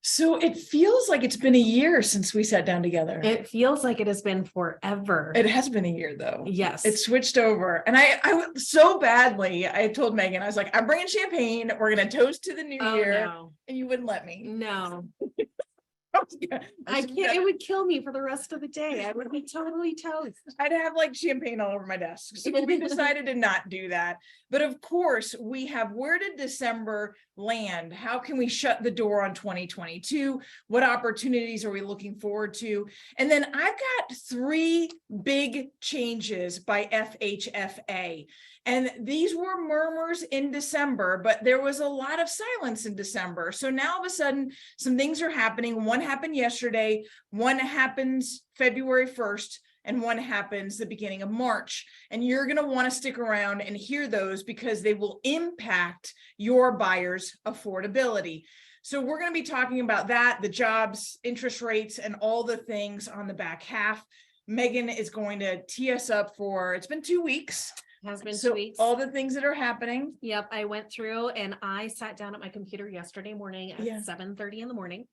So it feels like it's been a year since we sat down together. It feels like it has been forever. It has been a year though. Yes. It switched over. And I so badly, I told Megan, I was like, I'm bringing champagne. We're going to toast to the new year. No. And you wouldn't let me. No. Yeah, I can't, it would kill me for the rest of the day. I would be totally toast. I'd have like champagne all over my desk. So we decided to not do that. But of course, we have, where did December land? How can we shut the door on 2022? What opportunities are we looking forward to? And then I've got 3 big changes by FHFA. And these were murmurs in December, but there was a lot of silence in December. So now all of a sudden, some things are happening. One happened yesterday, one happens February 1st, and one happens the beginning of March. And you're going to want to stick around and hear those because they will impact your buyers' affordability. So we're going to be talking about that, the jobs, interest rates, and all the things on the back half. Megan is going to tee us up for, it's been 2 weeks. Has been So 2 weeks. all the things that are happening. Yep. I went through and I sat down at my computer yesterday morning at 7:30 in the morning.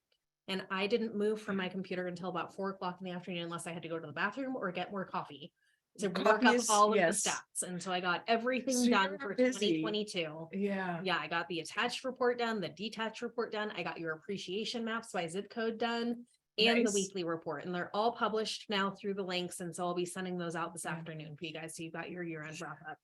And I didn't move from my computer until about 4 o'clock in the afternoon, unless I had to go to the bathroom or get more coffee to work up all of the stats. And so I got everything done for 2022. Yeah. Yeah. I got the attached report done, the detached report done. I got your appreciation maps by zip code done. And the weekly report, and they're all published now through the links. And so I'll be sending those out this afternoon for you guys. So you've got your year-end wrap up.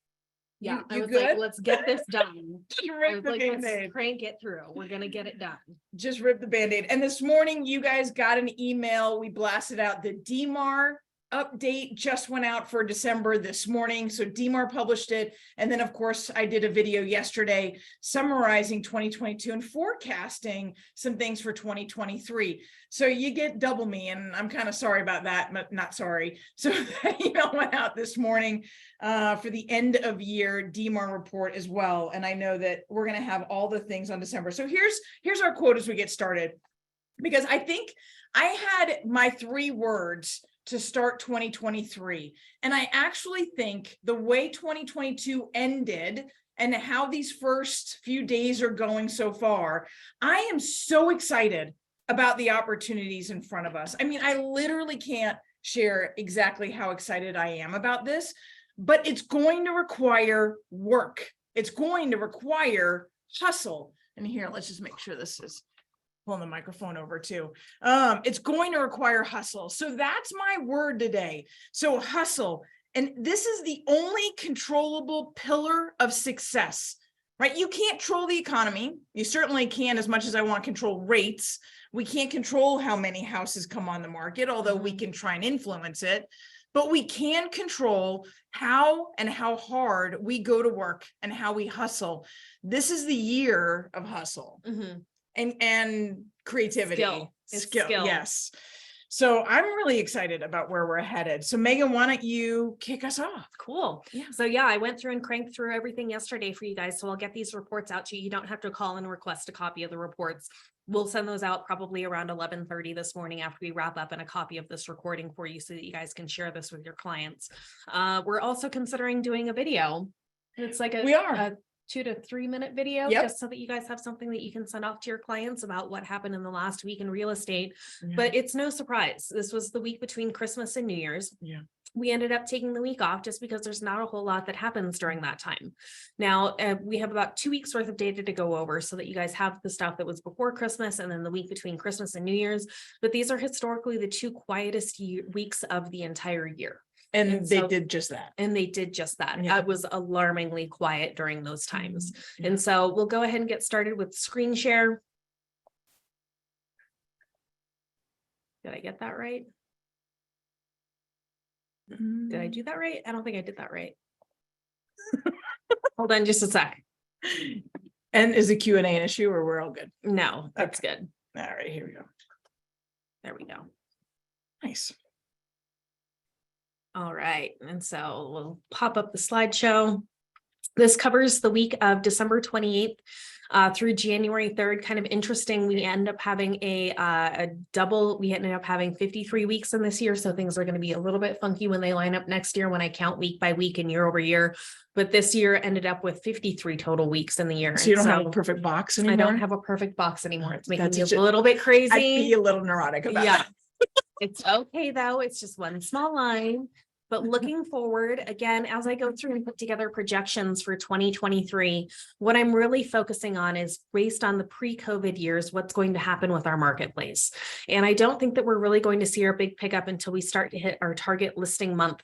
Yeah, I was like, let's get this done. I was like, let's crank it through. We're gonna get it done. Just rip the Band-Aid. And this morning, you guys got an email. We blasted out the DMAR update just went out for December this morning. So DMAR published it. And then of course I did a video yesterday summarizing 2022 and forecasting some things for 2023. So you get double me, and I'm kind of sorry about that, but not sorry. So that email went out this morning for the end of year DMAR report as well. And I know that we're going to have all the things on December. So here's our quote as we get started, because I think I had my 3 words to start 2023. And I actually think the way 2022 ended and how these first few days are going so far, I am so excited about the opportunities in front of us. I mean, I literally can't share exactly how excited I am about this, but it's going to require work. It's going to require hustle. And here, let's just make sure this is pulling the microphone over too. It's going to require hustle. So that's my word today. So hustle. And this is the only controllable pillar of success, right? You can't control the economy. You certainly can, as much as I want to control rates. We can't control how many houses come on the market, although we can try and influence it. But we can control how and how hard we go to work and how we hustle. This is the year of hustle. And creativity, skill. Yes. So I'm really excited about where we're headed. So Megan, why don't you kick us off? Cool. Yeah. So yeah, I went through and cranked through everything yesterday for you guys. So I'll get these reports out to you. You don't have to call and request a copy of the reports. We'll send those out probably around 11:30 this morning after we wrap up, and a copy of this recording for you so that you guys can share this with your clients. We're also considering doing a video. It's like a 2 to 3 minute video, just so that you guys have something that you can send off to your clients about what happened in the last week in real estate. But it's no surprise. This was the week between Christmas and New Year's. We ended up taking the week off just because there's not a whole lot that happens during that time. Now, we have about 2 weeks worth of data to go over so that you guys have the stuff that was before Christmas and then the week between Christmas and New Year's. But these are historically the 2 quietest weeks of the entire year. And they did just that. And they did just that. It was alarmingly quiet during those times. And so we'll go ahead and get started with screen share. Did I get that right? Did I do that right? I don't think I did that right. Hold on just a sec. And is the Q&A an issue, or we're all good? No, that's good. All right, here we go. There we go. Nice. All right. And so we'll pop up the slideshow. This covers the week of December 28th Through January 3rd, kind of interesting. We end up having a double. We ended up having 53 weeks in this year. So things are going to be a little bit funky when they line up next year when I count week by week and year over year. But this year ended up with 53 total weeks in the year. So you don't have a perfect box anymore? I don't have a perfect box anymore. It's making me That's a little bit crazy. I'd be a little neurotic about Yeah. that. It's okay though. It's just one small line. But looking forward, again, as I go through and put together projections for 2023, what I'm really focusing on is based on the pre-COVID years, what's going to happen with our marketplace. And I don't think that we're really going to see our big pickup until we start to hit our target listing month,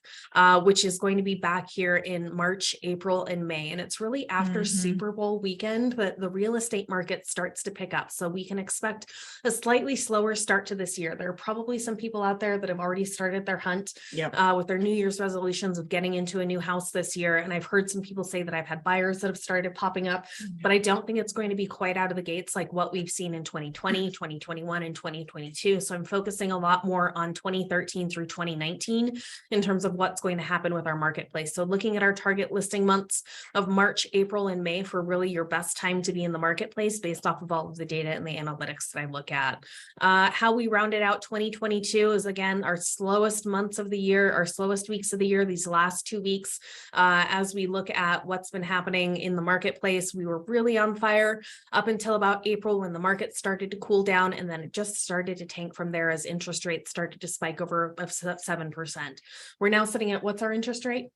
which is going to be back here in March, April, and May. And it's really after Super Bowl weekend that the real estate market starts to pick up. So we can expect a slightly slower start to this year. There are probably some people out there that have already started their hunt with their New Year's resolutions of getting into a new house this year. And I've heard some people say that I've had buyers that have started popping up, but I don't think it's going to be quite out of the gates like what we've seen in 2020, 2021, and 2022. So I'm focusing a lot more on 2013 through 2019 in terms of what's going to happen with our marketplace. So looking at our target listing months of March, April, and May for really your best time to be in the marketplace based off of all of the data and the analytics that I look at. How we rounded out 2022 is again, our slowest months of the year, our slowest weeks of the year, these last 2 weeks. As we look at what's been happening in the marketplace, we were really on fire up until about April when the market started to cool down, and then it just started to tank from there as interest rates started to spike over 7%. We're now sitting at, what's our interest rate?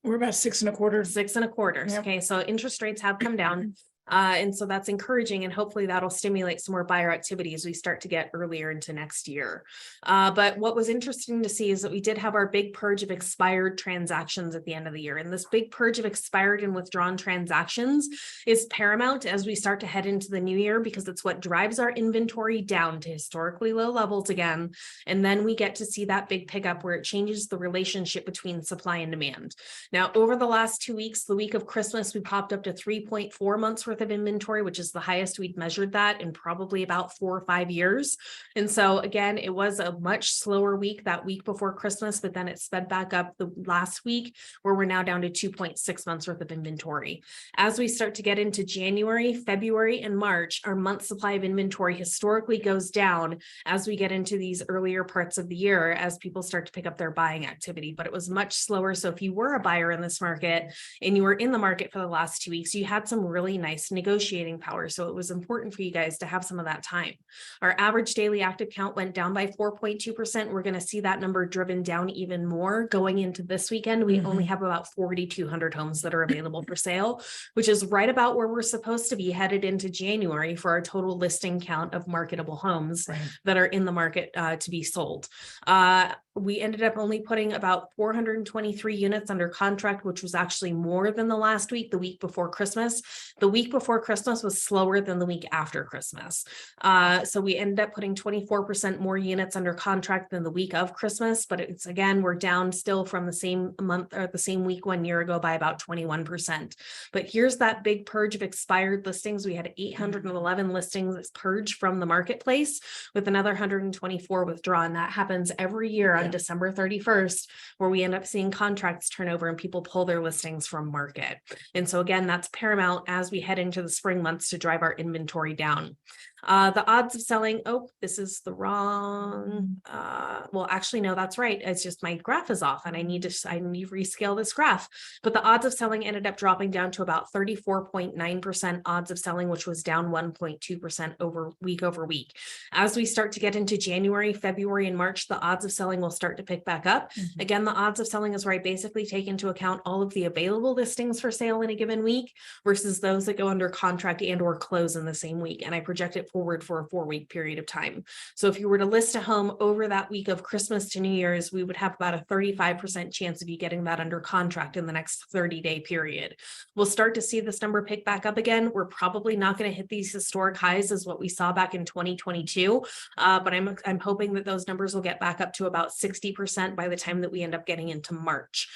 We're about 6.25. 6.25. Yep. Okay, so interest rates have come down. And so that's encouraging, and hopefully that'll stimulate some more buyer activity as we start to get earlier into next year. But what was interesting to see is that we did have our big purge of expired transactions at the end of the year. And this big purge of expired and withdrawn transactions is paramount as we start to head into the new year, because it's what drives our inventory down to historically low levels again. And then we get to see that big pickup where it changes the relationship between supply and demand. Now, over the last 2 weeks, the week of Christmas, we popped up to 3.4 months worth of inventory, which is the highest we'd measured that in probably about 4 or 5 years. And so again, it was a much slower week that week before Christmas, but then it sped back up the last week where we're now down to 2.6 months worth of inventory. As we start to get into January, February, and March, our month supply of inventory historically goes down as we get into these earlier parts of the year as people start to pick up their buying activity, but it was much slower. So if you were a buyer in this market and you were in the market for the last 2 weeks, you had some really nice negotiating power. So it was important for you guys to have some of that time. Our average daily active count went down by 4.2%. We're going to see that number driven down even more going into this weekend. We only have about 4,200 homes that are available for sale, which is right about where we're supposed to be headed into January for our total listing count of marketable homes that are in the market to be sold. We ended up only putting about 423 units under contract, which was actually more than the last week, the week before Christmas. The week before Christmas was slower than the week after Christmas. So we ended up putting 24% more units under contract than the week of Christmas, but it's again, we're down still from the same month or the same week 1 year ago by about 21%. But here's that big purge of expired listings. We had 811 listings purged from the marketplace with another 124 withdrawn. That happens every year on December 31st, where we end up seeing contracts turn over and people pull their listings from market. And so again, that's paramount as we head into the spring months to drive our inventory down. The odds of selling, oh, this is the wrong, well, actually, no, that's right. It's just my graph is off and I need to rescale this graph. But the odds of selling ended up dropping down to about 34.9% odds of selling, which was down 1.2% over week. As we start to get into January, February, and March, the odds of selling will start to pick back up. Again, the odds of selling is where I basically take into account all of the available listings for sale in a given week versus those that go under contract and or close in the same week. And I project it forward for a 4-week period of time. So if you were to list a home over that week of Christmas to New Year's, we would have about a 35% chance of you getting that under contract in the next 30-day period. We'll start to see this number pick back up again. We're probably not going to hit these historic highs as what we saw back in 2022, but I'm hoping that those numbers will get back up to about 60% by the time that we end up getting into March.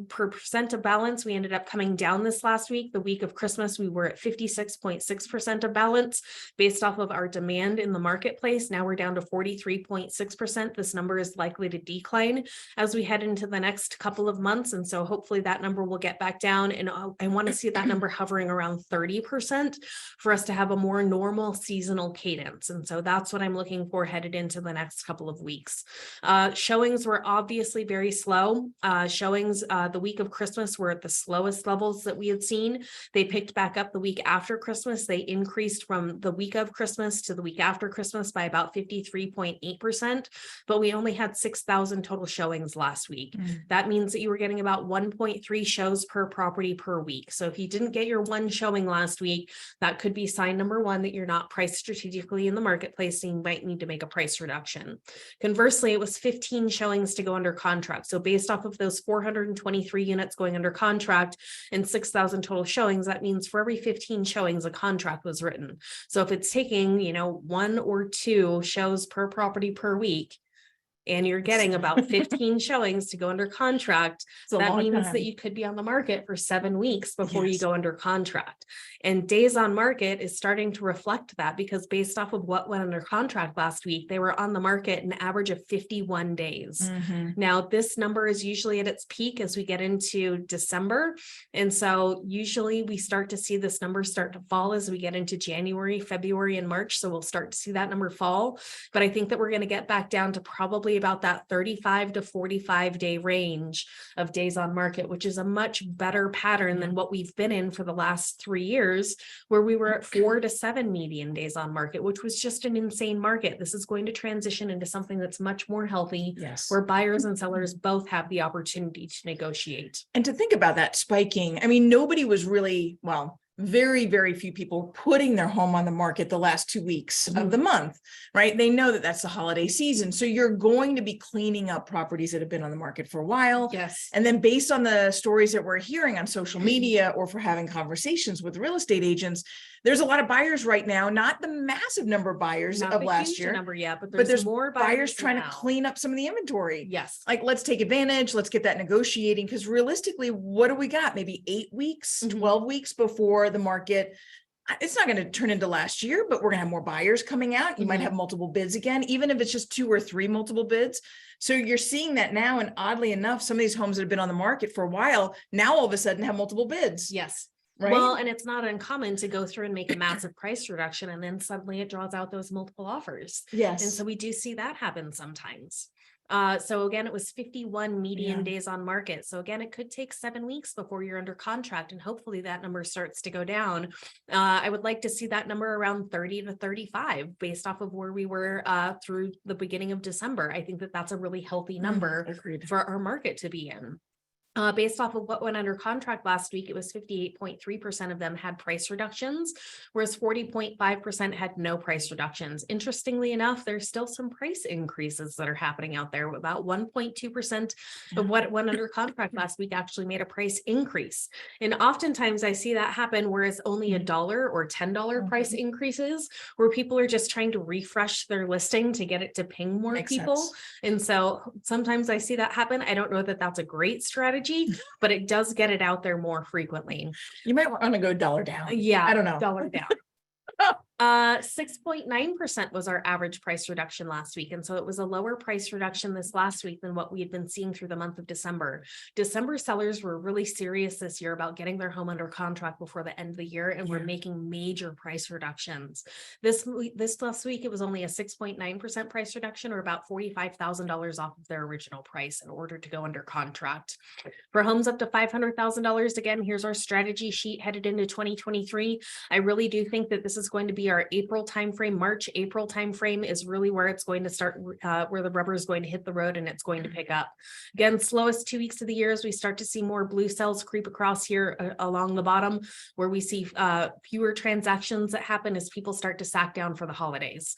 per percent of balance, we ended up coming down this last week. The week of Christmas, we were at 56.6% of balance based off of our demand in the marketplace. Now we're down to 43.6%. This number is likely to decline as we head into the next couple of months. And so hopefully that number will get back down. And I want to see that number hovering around 30% for us to have a more normal seasonal cadence. And so that's what I'm looking for headed into the next couple of weeks. Showings were obviously very slow. Showings the week of Christmas were at the slowest levels that we had seen. They picked back up the week after Christmas. They increased from the week of Christmas to the week after Christmas by about 53.8%, but we only had 6,000 total showings last week. That means that you were getting about 1.3 shows per property per week. So if you didn't get your one showing last week, that could be sign number one that you're not priced strategically in the marketplace, and you might need to make a price reduction. Conversely, it was 15 showings to go under contract. So based off of those 423 units going under contract and 6,000 total showings, that means for every 15 showings, a contract was written. So if it's taking, 1 or 2 shows per property per week, and you're getting about 15 showings to go under contract, that means that you could be on the market for 7 weeks before you go under contract. And days on market is starting to reflect that, because based off of what went under contract last week, they were on the market an average of 51 days. Now, this number is usually at its peak as we get into December. And so usually we start to see this number start to fall as we get into January, February, and March. So we'll start to see that number fall. But I think that we're going to get back down to probably about that 35 to 45 day range of days on market, which is a much better pattern than what we've been in for the last 3 years, where we were at 4 to 7 median days on market, which was just an insane market. This is going to transition into something that's much more healthy, where buyers and sellers both have the opportunity to negotiate. And to think about that spiking, I mean, nobody was really, very, very few people putting their home on the market the last 2 weeks of the month, right? They know that that's the holiday season. So you're going to be cleaning up properties that have been on the market for a while. Yes. And then based on the stories that we're hearing on social media or for having conversations with real estate agents, there's a lot of buyers right now, not the massive number of buyers of last year, number yet, but there's more buyers trying to clean up some of the inventory. Yes. Like, let's take advantage. Let's get that negotiating. Because realistically, what do we got? Maybe 8 weeks, 12 weeks before the market. It's not going to turn into last year, but we're going to have more buyers coming out. You might have multiple bids again, even if it's just 2 or 3 multiple bids. So you're seeing that now. And oddly enough, some of these homes that have been on the market for a while now all of a sudden have multiple bids. Yes. Right? Well, and it's not uncommon to go through and make a massive price reduction, and then suddenly it draws out those multiple offers. Yes. And so we do see that happen sometimes. So again, it was 51 median days on market. So again, it could take 7 weeks before you're under contract, and hopefully that number starts to go down. I would like to see that number around 30 to 35 based off of where we were through the beginning of December. I think that that's a really healthy number for our market to be in. Based off of what went under contract last week, it was 58.3% of them had price reductions, whereas 40.5% had no price reductions. Interestingly enough, there's still some price increases that are happening out there. About 1.2% of what went under contract last week actually made a price increase. And oftentimes I see that happen where it's only $1 or $10 price increases, where people are just trying to refresh their listing to get it to ping more people. And so sometimes I see that happen. I don't know that that's a great strategy, but it does get it out there more frequently. You might want to go $1 down. Yeah. I don't know. $1 down. 6.9% was our average price reduction last week. And so it was a lower price reduction this last week than what we had been seeing through the month of December. December sellers were really serious this year about getting their home under contract before the end of the year, and we're making major price reductions. This last week, it was only a 6.9% price reduction, or about $45,000 off of their original price in order to go under contract. For homes up to $500,000, again, here's our strategy sheet headed into 2023. I really do think that this is going to be our April timeframe. March-April timeframe is really where it's going to start, where the rubber is going to hit the road and it's going to pick up. Again, slowest 2 weeks of the year as we start to see more blue cells creep across here along the bottom, where we see fewer transactions that happen as people start to sack down for the holidays.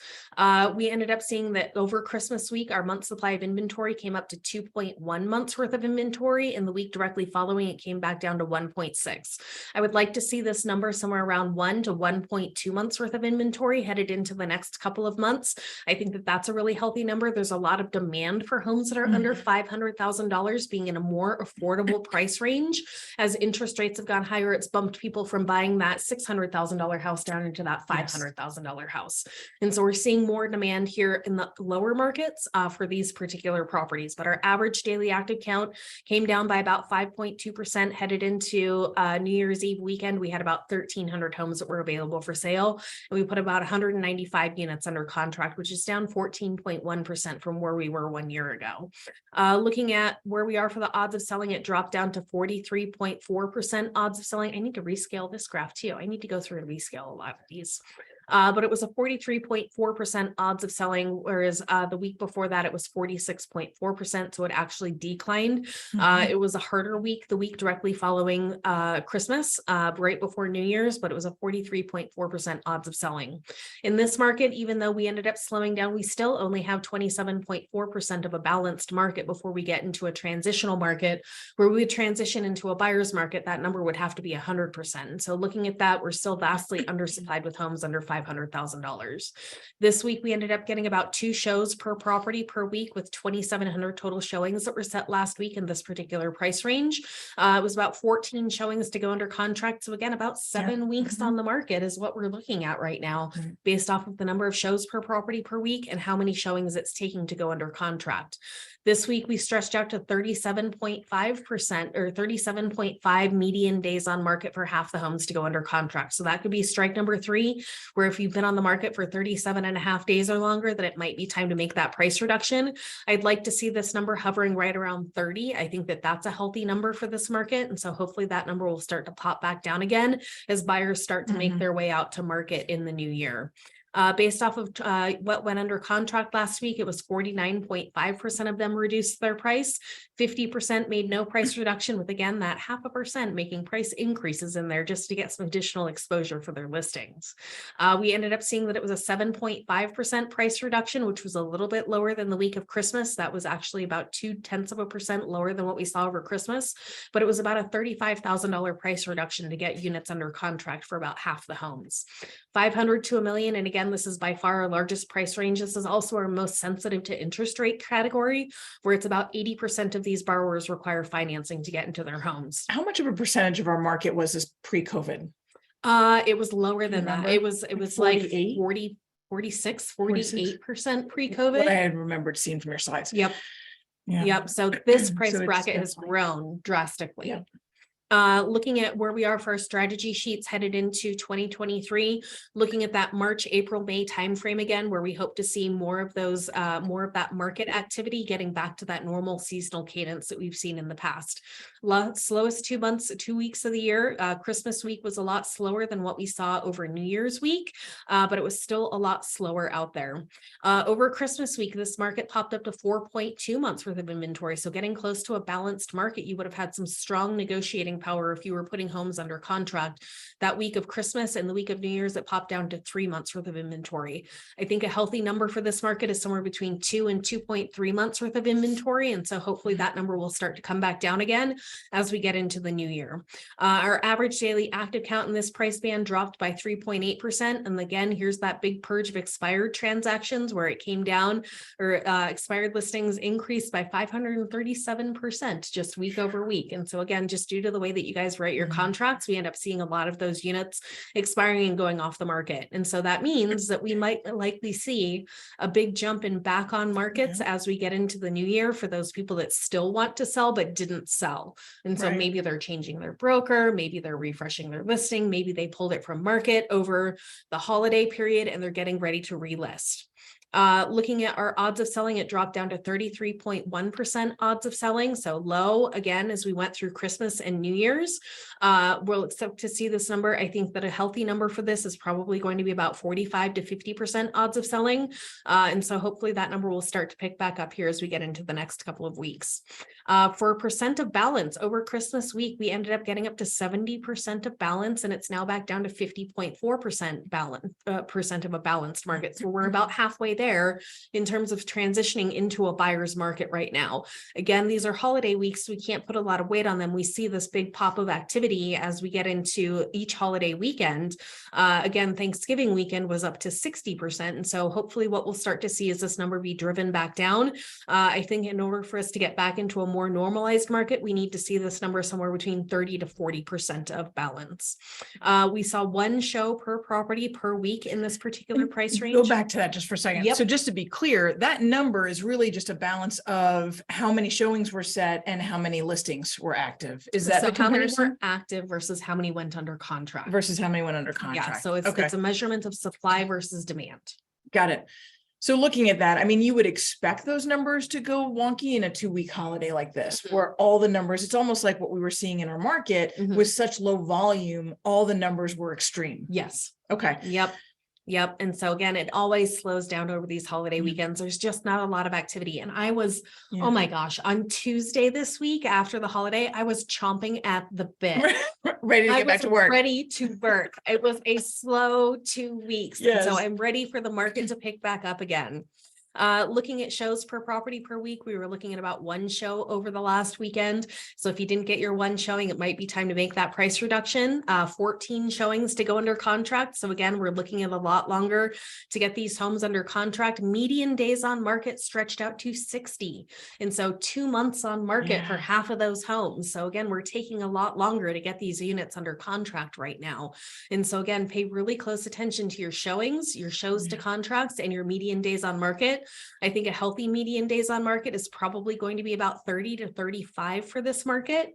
We ended up seeing that over Christmas week, our month supply of inventory came up to 2.1 months worth of inventory. In the week directly following, it came back down to 1.6. I would like to see this number somewhere around 1 to 1.2 months worth of of inventory headed into the next couple of months. I think that that's a really healthy number. There's a lot of demand for homes that are under $500,000, being in a more affordable price range. As interest rates have gone higher, it's bumped people from buying that $600,000 house down into that $500,000 house. And so we're seeing more demand here in the lower markets for these particular properties. But our average daily active count came down by about 5.2% headed into New Year's Eve weekend. We had about 1,300 homes that were available for sale, and we put about 195 units under contract, which is down 14.1% from where we were 1 year ago. Looking at where we are for the odds of selling, it dropped down to 43.4% odds of selling. I need to rescale this graph too. I need to go through and rescale a lot of these. But it was a 43.4% odds of selling, whereas the week before that it was 46.4%. So it actually declined. It was a harder week, the week directly following Christmas, right before New Year's, but it was a 43.4% odds of selling. In this market, even though we ended up slowing down, we still only have 27.4% of a balanced market before we get into a transitional market where we would transition into a buyer's market. That number would have to be 100%. And so looking at that, we're still vastly undersupplied with homes under $500,000. This week, we ended up getting about 2 shows per property per week with 2,700 total showings that were set last week in this particular price range. It was about 14 showings to go under contract. So again, about 7 weeks on the market is what we're looking at right now, based off of the number of shows per property per week and how many showings it's taking to go under contract. This week, we stretched out to 37.5% or 37.5 median days on market for half the homes to go under contract. So that could be strike number 3, where if you've been on the market for 37.5 days or longer, that it might be time to make that price reduction. I'd like to see this number hovering right around 30. I think that that's a healthy number for this market. And so hopefully that number will start to pop back down again as buyers start to make their way out to market in the new year. Based off of what went under contract last week, it was 49.5% of them reduced their price. 50% made no price reduction, with again that 0.5% making price increases in there just to get some additional exposure for their listings. We ended up seeing that it was a 7.5% price reduction, which was a little bit lower than the week of Christmas. That was actually about 0.2% lower than what we saw over Christmas, but it was about a $35,000 price reduction to get units under contract for about half the homes. 500 to $1 million, and again, this is by far our largest price range. This is also our most sensitive to interest rate category, where it's about 80% of these borrowers require financing to get into their homes. How much of a percentage of our market was this pre-COVID? It was lower than that. It was like 40, 46, 48% pre-COVID. I had remembered seeing from your slides. Yep. Yeah. Yep. So this price So bracket has grown drastically. Yep. Looking at where we are for our strategy sheets headed into 2023, looking at that March, April, May timeframe again, where we hope to see more of those, more of that market activity getting back to that normal seasonal cadence that we've seen in the past. Slowest 2 weeks of the year. Christmas week was a lot slower than what we saw over New Year's week, but it was still a lot slower out there. Over Christmas week, this market popped up to 4.2 months worth of inventory. So getting close to a balanced market, you would have had some strong negotiating power if you were putting homes under contract. That week of Christmas and the week of New Year's, it popped down to 3 months worth of inventory. I think a healthy number for this market is somewhere between 2 and 2.3 months worth of inventory. And so hopefully that number will start to come back down again as we get into the new year. Our average daily active count in this price band dropped by 3.8%. And again, here's that big purge of expired transactions where it came down, or expired listings increased by 537% just week over week. And so again, just due to the way that you guys write your contracts, we end up seeing a lot of those units expiring and going off the market. And so that means that we might likely see a big jump in back on markets as we get into the new year for those people that still want to sell but didn't sell. And so maybe they're changing their broker, maybe they're refreshing their listing, maybe they pulled it from market over the holiday period and they're getting ready to relist. Looking at our odds of selling, it dropped down to 33.1% odds of selling. So low again, as we went through Christmas and New Year's. We'll expect to see this number. I think that a healthy number for this is probably going to be about 45 to 50% odds of selling. And so hopefully that number will start to pick back up here as we get into the next couple of weeks. For percent of balance over Christmas week, we ended up getting up to 70% of balance, and it's now back down to 50.4% balance, percent of a balanced market. So we're about halfway there. there in terms of transitioning into a buyer's market right now. Again, these are holiday weeks, so we can't put a lot of weight on them. We see this big pop of activity as we get into each holiday weekend. Again, Thanksgiving weekend was up to 60%. And so hopefully what we'll start to see is this number be driven back down. I think in order for us to get back into a more normalized market, we need to see this number somewhere between 30 to 40% of balance. We saw one show per property per week in this particular price range. Go back to that just for a second. Yep. So just to be clear, that number is really just a balance of how many showings were set and how many listings were active. Is that So the how many comparison? were active versus how many went under contract? Versus how many went under contract? Yeah, so it's a measurement of supply versus demand. Got it. So looking at that, I mean, you would expect those numbers to go wonky in a 2-week holiday like this, where all the numbers, it's almost like what we were seeing in our market with such low volume, all the numbers were extreme. Yes. Okay. Yep. And so again, it always slows down over these holiday weekends. There's just not a lot of activity. And I was, oh my gosh, on Tuesday this week after the holiday, I was chomping at the bit. Ready to get back to work. Ready to work. It was a slow 2 weeks. Yes. And so I'm ready for the market to pick back up again. Looking at shows per property per week, we were looking at about one show over the last weekend. So if you didn't get your one showing, it might be time to make that price reduction. 14 showings to go under contract. So again, we're looking at a lot longer to get these homes under contract. Median days on market stretched out to 60. And so 2 months on market for half of those homes. So again, we're taking a lot longer to get these units under contract right now. And so again, pay really close attention to your showings, your shows to contracts, and your median days on market. I think a healthy median days on market is probably going to be about 30 to 35 for this market.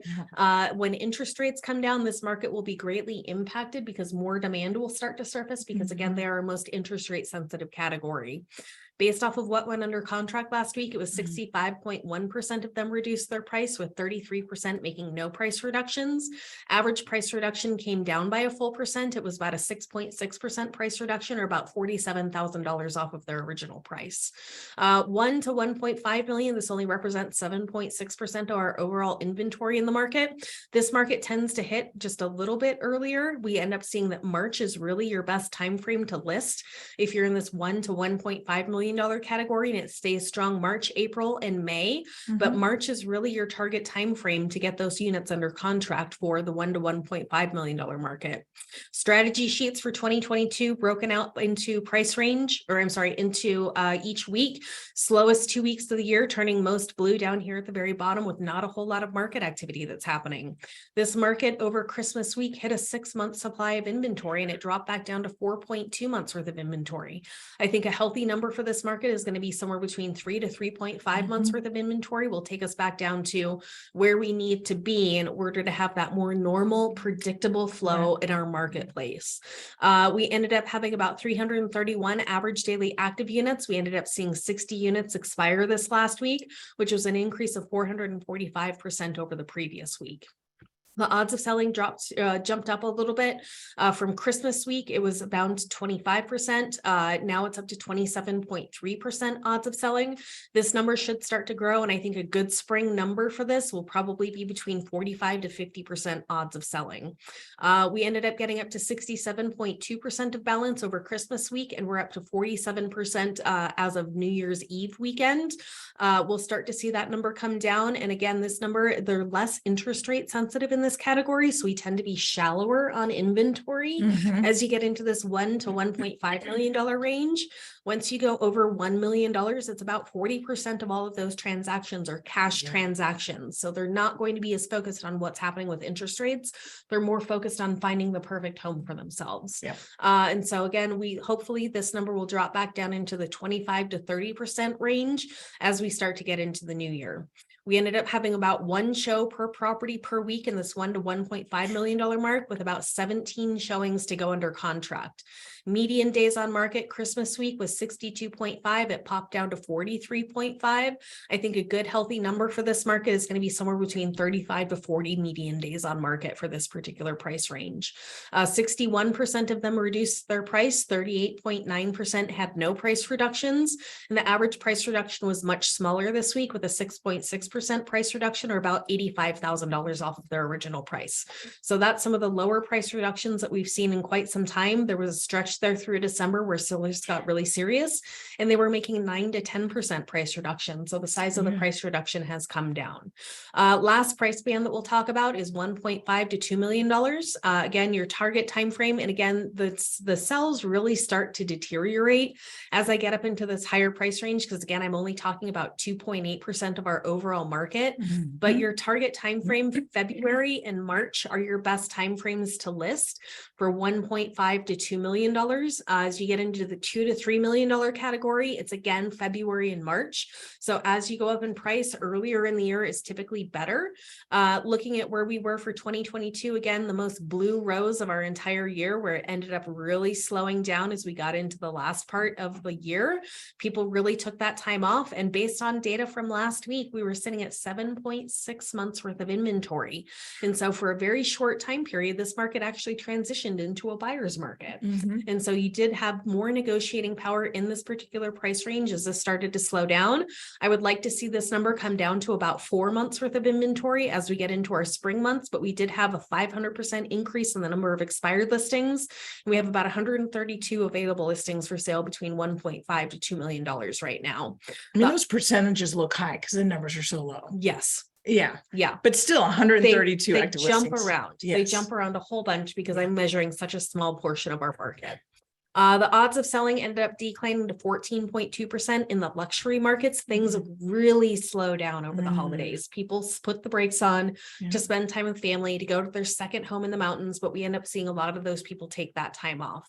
When interest rates come down, this market will be greatly impacted because more demand will start to surface because again, they are our most interest rate sensitive category. Based off of what went under contract last week, it was 65.1% of them reduced their price, with 33% making no price reductions. Average price reduction came down by a full percent. It was about a 6.6% price reduction, or about $47,000 off of their original price. 1 to 1.5 million, this only represents 7.6% of our overall inventory in the market. This market tends to hit just a little bit earlier. We end up seeing that March is really your best time frame to list. If you're in this 1 to 1.5 million category, and it stays strong March, April, and May. But March is really your target time frame to get those units under contract for the $1 to $1.5 million market. Strategy sheets for 2022 broken out into price range, or I'm sorry, into each week. Slowest 2 weeks of the year, turning most blue down here at the very bottom, with not a whole lot of market activity that's happening. This market over Christmas week hit a 6-month supply of inventory, and it dropped back down to 4.2 months worth of inventory. I think a healthy number for this market is going to be somewhere between 3 to 3.5 months worth of inventory. Will take us back down to where we need to be in order to have that more normal, predictable flow in our marketplace. We ended up having about 331 average daily active units. We ended up seeing 60 units expire this last week, which was an increase of 445% over the previous week. The odds of selling jumped up a little bit from Christmas week. It was bound to 25%. Now it's up to 27.3% odds of selling. This number should start to grow, and I think a good spring number for this will probably be between 45 to 50% odds of selling. We ended up getting up to 67.2% of balance over Christmas week, and we're up to 47% as of New Year's Eve weekend. We'll start to see that number come down. And again, this number, they're less interest rate sensitive in this category, so we tend to be shallower on inventory as you get into this $1 to $1.5 million range. Once you go over $1 million, it's about 40% of all of those transactions are cash transactions. So they're not going to be as focused on what's happening with interest rates. They're more focused on finding the perfect home for themselves. And so again, hopefully this number will drop back down into the 25 to 30% range as we start to get into the new year. We ended up having about one show per property per week in this $1 to $1.5 million mark, with about 17 showings to go under contract. Median days on market Christmas week was 62.5. It popped down to 43.5. I think a good healthy number for this market is going to be somewhere between 35 to 40 median days on market for this particular price range. 61% of them reduced their price. 38.9% had no price reductions. And the average price reduction was much smaller this week, with a 6.6% 6% price reduction, or about $85,000 off of their original price. So that's some of the lower price reductions that we've seen in quite some time. There was a stretch there through December where sellers got really serious, and they were making 9 to 10% price reduction. So the size of the price reduction has come down. Last price band that we'll talk about is $1.5 to $2 million. Again, your target time frame, and again, the cells really start to deteriorate as I get up into this higher price range, because again, I'm only talking about 2.8% of our overall market. But your target time frame, February and March, are your best time frames to list for $1.5 to $2 million. As you get into the $2 to $3 million category, it's again February and March. So as you go up in price earlier in the year is typically better. Looking at where we were for 2022, again, the most blue rows of our entire year, where it ended up really slowing down as we got into the last part of the year. People really took that time off, and based on data from last week, we were sitting at 7.6 months worth of inventory. And so for a very short time period, this market actually transitioned into a buyer's market. And so you did have more negotiating power in this particular price range as this started to slow down. I would like to see this number come down to about 4 months worth of inventory as we get into our spring months, but we did have a 500% increase in the number of expired listings. We have about 132 available listings for sale between $1.5 to $2 million right now. I mean, those percentages look high because the numbers are so low. Yes. Yeah. Yeah. But still 132 they active jump listings. around. Yes. They jump around a whole bunch because I'm measuring such a small portion of our market. The odds of selling ended up declining to 14.2% in the luxury markets. Things really slow down over the holidays. People put the brakes on to spend time with family, to go to their second home in the mountains, but we end up seeing a lot of those people take that time off.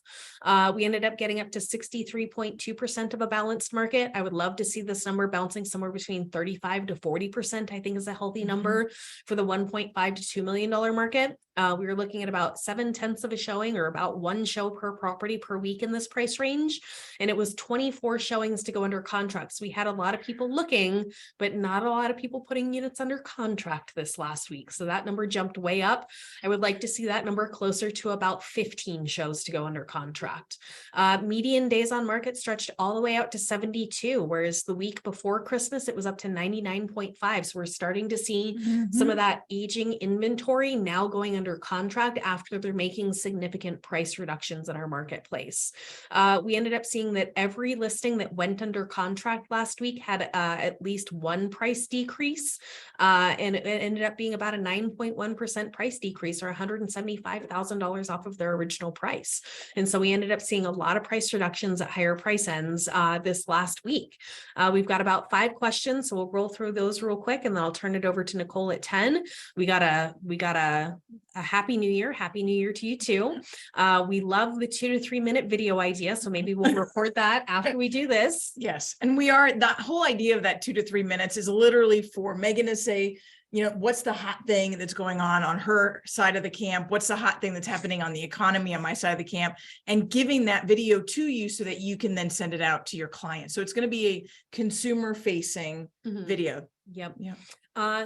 We ended up getting up to 63.2% of a balanced market. I would love to see this number bouncing somewhere between 35 to 40%, I think is a healthy number for the $1.5 to $2 million market. We were looking at about 7/10 of a showing, or about 1 show per property per week in this price range. And it was 24 showings to go under contract. So we had a lot of people looking, but not a lot of people putting units under contract this last week. So that number jumped way up. I would like to see that number closer to about 15 shows to go under contract. Median days on market stretched all the way out to 72, whereas the week before Christmas, it was up to 99.5. So we're starting to see some of that aging inventory now going under contract after they're making significant price reductions in our marketplace. We ended up seeing that every listing that went under contract last week had at least one price decrease, and it ended up being about a 9.1% price decrease, or $175,000 off of their original price. And so we ended up seeing a lot of price reductions at higher price ends this last week. We've got about 5 questions, so we'll roll through those real quick, and then I'll turn it over to Nicole at 10. We got a happy new year. Happy new year to you too. We love the 2 to 3 minute video idea. So maybe we'll record that after we do this. Yes. And that whole idea of that 2 to 3 minutes is literally for Megan to say, you know, what's the hot thing that's going on her side of the camp? What's the hot thing that's happening on the economy on my side of the camp? And giving that video to you so that you can then send it out to your client. So it's going to be a consumer facing video. Yep.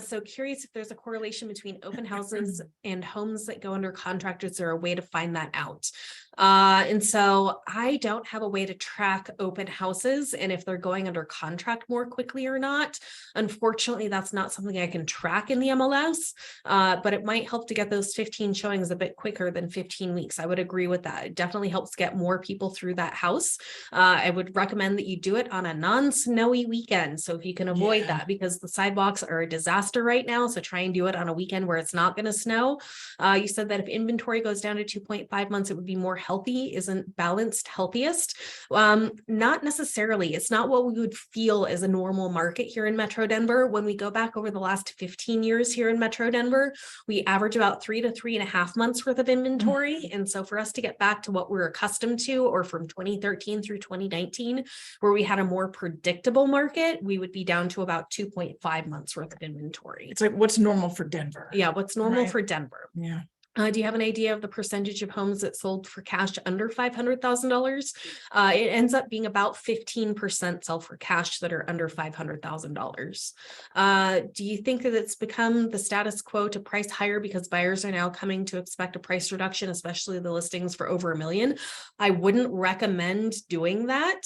So curious if there's a correlation between open houses and homes that go under contract. Is there a way to find that out? And so I don't have a way to track open houses and if they're going under contract more quickly or not. Unfortunately, that's not something I can track in the MLS, but it might help to get those 15 showings a bit quicker than 15 weeks. I would agree with that. It definitely helps get more people through that house. I would recommend that you do it on a non-snowy weekend. So if you can avoid that, because the sidewalks are a disaster right now. So try and do it on a weekend where it's not going to snow. You said that if inventory goes down to 2.5 months, it would be more healthy. Isn't balanced healthiest? Not necessarily. It's not what we would feel as a normal market here in Metro Denver. When we go back over the last 15 years here in Metro Denver, we average about 3 to 3.5 months worth of inventory. And so for us to get back to what we're accustomed to, or from 2013 through 2019, where we had a more predictable market, we would be down to about 2.5 months worth of inventory. It's like, what's normal for Denver? Yeah, what's normal for Denver? Yeah. Do you have an idea of the percentage of homes that sold for cash under $500,000? It ends up being about 15% sell for cash that are under $500,000. Do you think that it's become the status quo to price higher because buyers are now coming to expect a price reduction, especially the listings for over $1 million? I wouldn't recommend doing that.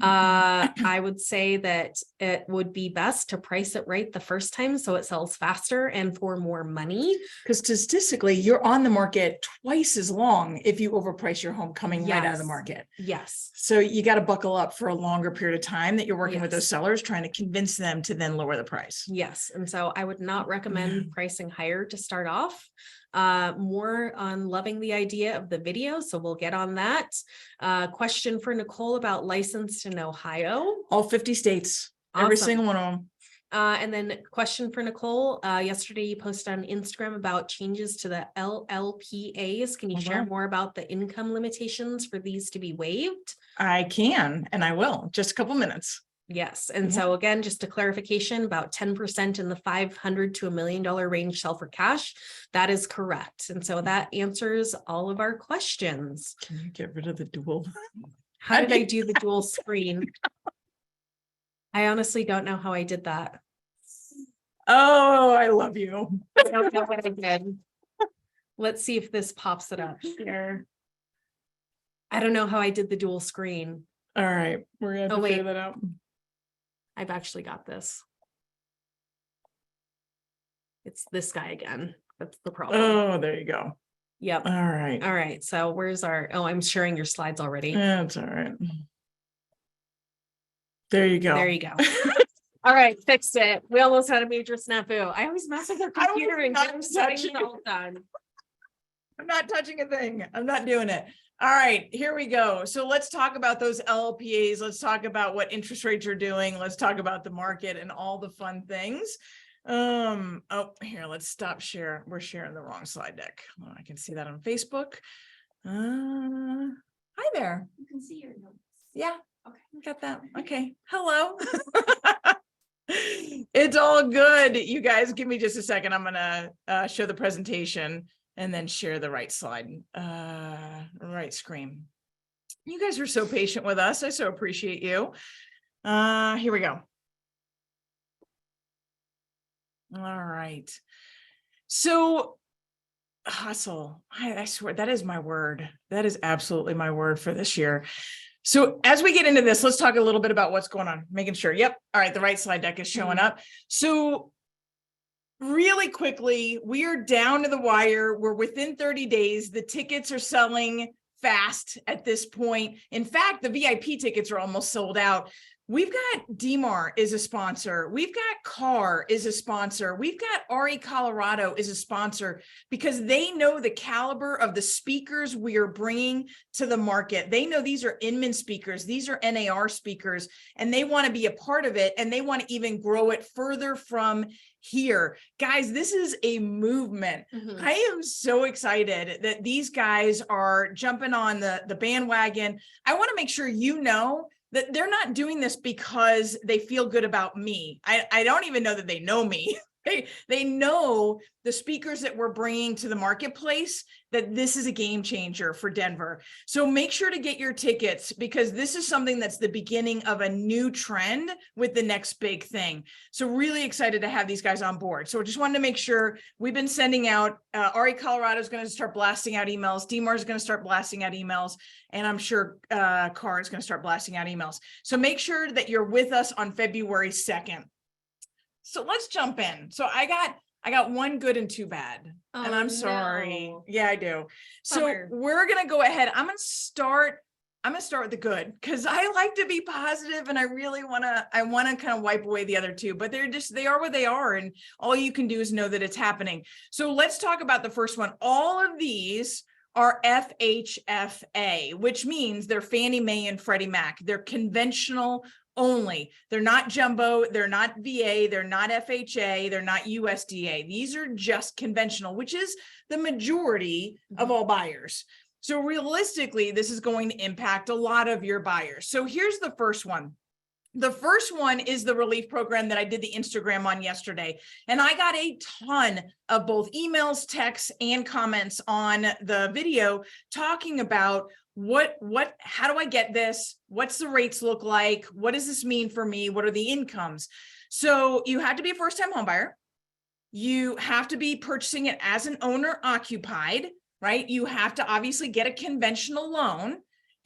I would say that it would be best to price it right the first time so it sells faster and for more money. Because statistically, you're on the market twice as long if you overprice your home coming right out of the Yes. market. Yes. So you got to buckle up for a longer period of time that you're working with those Yes. sellers, trying to convince them to then lower the price. Yes. And so I would not recommend pricing higher to start off. More on loving the idea of the video. So we'll get on that. Question for Nicole about licensed in Ohio. All 50 states, every Awesome. single one of them. And then question for Nicole. Yesterday you posted on Instagram about changes to the LLPAs. Can you share more about the income limitations for these to be waived? I can, and I will, just a couple minutes. Yes. And so again, just a clarification, about 10% in the $500 to $1 million range sell for cash. That is correct. And so that answers all of our questions. Can you get rid of the dual? How did I do the dual screen? I honestly don't know how I did that. Oh, I love you. I don't know what I did. Let's see if this pops it up here. I don't know how I did the dual screen. All right, we're gonna have to figure that out. I've actually got this. It's this guy again. That's the problem. Oh, there you go. Yep. All right. All right. So where's our, oh, I'm sharing your slides already. That's all right. There you go. There you go. All right, fixed it. We almost had a major snafu. I always mess with our computer and get them settings all done. I'm not touching a thing. I'm not doing it. All right, here we go. So let's talk about those LLPAs. Let's talk about what interest rates are doing. Let's talk about the market and all the fun things. Oh, here, let's stop share. We're sharing the wrong slide deck. Oh, I can see that on Facebook. Hi there. You can see your notes. Yeah, Okay. got that. Okay. Hello. It's all good. You guys give me just a second. I'm gonna show the presentation and then share the right slide, right screen. You guys are so patient with us. I so appreciate you. Here we go. All right. So hustle, I swear that is my word. That is absolutely my word for this year. So as we get into this, let's talk a little bit about what's going on, making sure. Yep. All right. The right slide deck is showing up. So really quickly, we are down to the wire. We're within 30 days. The tickets are selling fast at this point. In fact, the VIP tickets are almost sold out. We've got DMAR is a sponsor. We've got CAR is a sponsor. We've got RE Colorado is a sponsor because they know the caliber of the speakers we are bringing to the market. They know these are Inman speakers. These are NAR speakers, and they want to be a part of it. And they want to even grow it further from here. Guys, this is a movement. I am so excited that these guys are jumping on the bandwagon. I want to make sure you know that they're not doing this because they feel good about me. I don't even know that they know me. They know the speakers that we're bringing to the marketplace, that this is a game changer for Denver. So make sure to get your tickets because this is something that's the beginning of a new trend with the next big thing. So really excited to have these guys on board. So I just wanted to make sure we've been sending out, RE Colorado is going to start blasting out emails. DMAR is going to start blasting out emails. And I'm sure CAR is going to start blasting out emails. So make sure that you're with us on February 2nd. So let's jump in. So I got one good and two bad, and I'm sorry. No. Yeah, I do. So Bummer. We're gonna go ahead. I'm gonna start with the good because I like to be positive and I really wanna kind of wipe away the other two, but they are what they are, and all you can do is know that it's happening. So let's talk about the first one. All of these are FHFA, which means they're Fannie Mae and Freddie Mac. They're conventional only. They're not jumbo, they're not VA, they're not FHA, they're not USDA. These are just conventional, which is the majority of all buyers. So realistically, this is going to impact a lot of your buyers. So here's the first one. The first one is the relief program that I did the Instagram on yesterday. And I got a ton of both emails, texts, and comments on the video talking about how do I get this? What's the rates look like? What does this mean for me? What are the incomes? So you have to be a first-time home buyer. You have to be purchasing it as an owner occupied, right? You have to obviously get a conventional loan.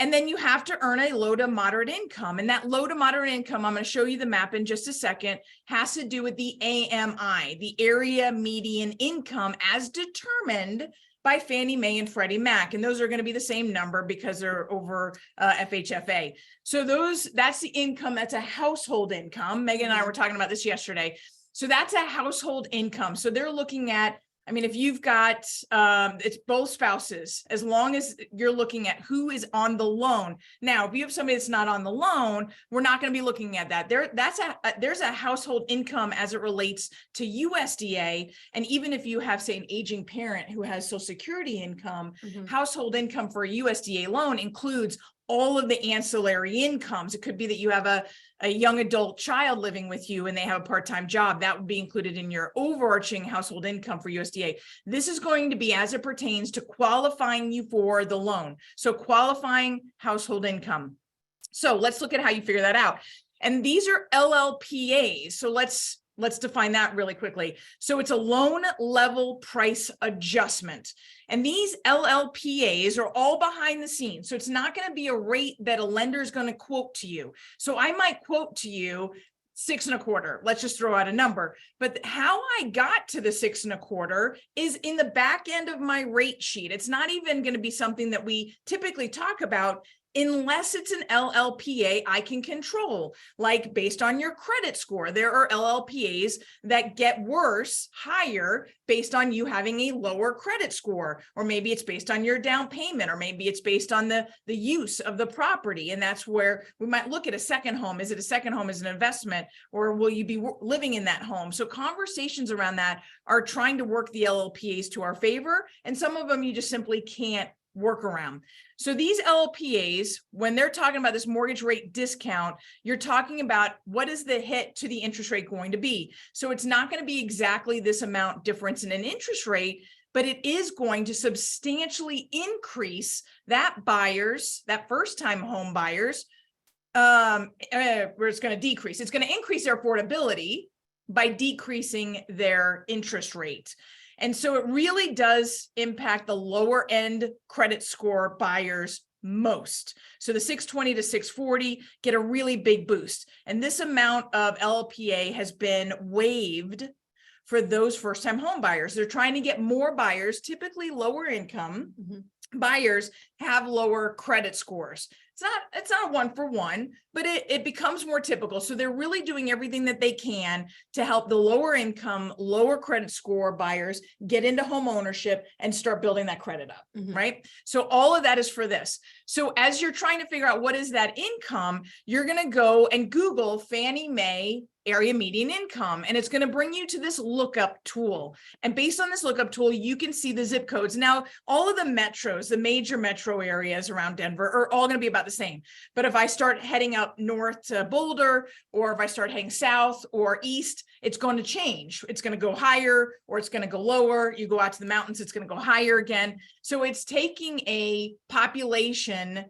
And then you have to earn a low to moderate income. And that low to moderate income, I'm going to show you the map in just a second, has to do with the AMI, the area median income as determined by Fannie Mae and Freddie Mac. And those are going to be the same number because they're over FHFA. So that's the income, that's a household income. Megan and I were talking about this yesterday. So that's a household income. So they're looking at, I mean, if you've got, it's both spouses, as long as you're looking at who is on the loan. Now, if you have somebody that's not on the loan, we're not going to be looking at that. There's a household income as it relates to USDA. And even if you have, say, an aging parent who has Social Security income, household income for a USDA loan includes all of the ancillary incomes. It could be that you have a young adult child living with you and they have a part-time job. That would be included in your overarching household income for USDA. This is going to be as it pertains to qualifying you for the loan. So qualifying household income. So let's look at how you figure that out. And these are LLPAs. So let's define that really quickly. So it's a loan level price adjustment. And these LLPAs are all behind the scenes. So it's not going to be a rate that a lender is going to quote to you. So I might quote to you 6.25. Let's just throw out a number. But how I got to the 6.25 is in the back end of my rate sheet. It's not even going to be something that we typically talk about unless it's an LLPA I can control, like based on your credit score. There are LLPAs that get worse, higher, based on you having a lower credit score, or maybe it's based on your down payment, or maybe it's based on the use of the property. And that's where we might look at a second home. Is it a second home as an investment, or will you be living in that home? So conversations around that are trying to work the LLPAs to our favor. And some of them you just simply can't work around. So these LLPAs, when they're talking about this mortgage rate discount, you're talking about what is the hit to the interest rate going to be. So it's not going to be exactly this amount difference in an interest rate, but it is going to substantially increase that first-time home buyers, where it's going to decrease. It's going to increase their affordability by decreasing their interest rate. And so it really does impact the lower end credit score buyers most. So the 620 to 640 get a really big boost. And this amount of LLPA has been waived for those first-time home buyers. They're trying to get more buyers, typically lower income buyers, have lower credit scores. It's not a 1-for-1, but it becomes more typical. So they're really doing everything that they can to help the lower income, lower credit score buyers get into home ownership and start building that credit up, right? So all of that is for this. So as you're trying to figure out what is that income, you're going to go and Google Fannie Mae area median income, and it's going to bring you to this lookup tool. And based on this lookup tool, you can see the zip codes. Now, all of the metros, the major metro areas around Denver are all going to be about the same. But if I start heading up north to Boulder, or if I start heading south or east, it's going to change. It's going to go higher or it's going to go lower. You go out to the mountains, it's going to go higher again. So it's taking a population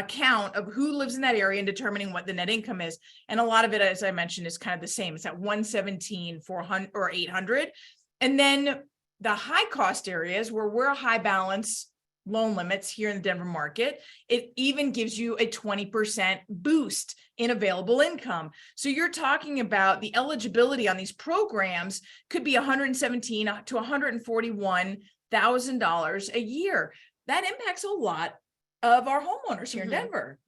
count of who lives in that area and determining what the net income is. And a lot of it, as I mentioned, is kind of the same. It's at 117, 400 or 800. And then the high cost areas where we're a high balance loan limits here in the Denver market, it even gives you a 20% boost in available income. So you're talking about the eligibility on these programs could be $117,000 to $141,000 a year. That impacts a lot of our homeowners here in Denver,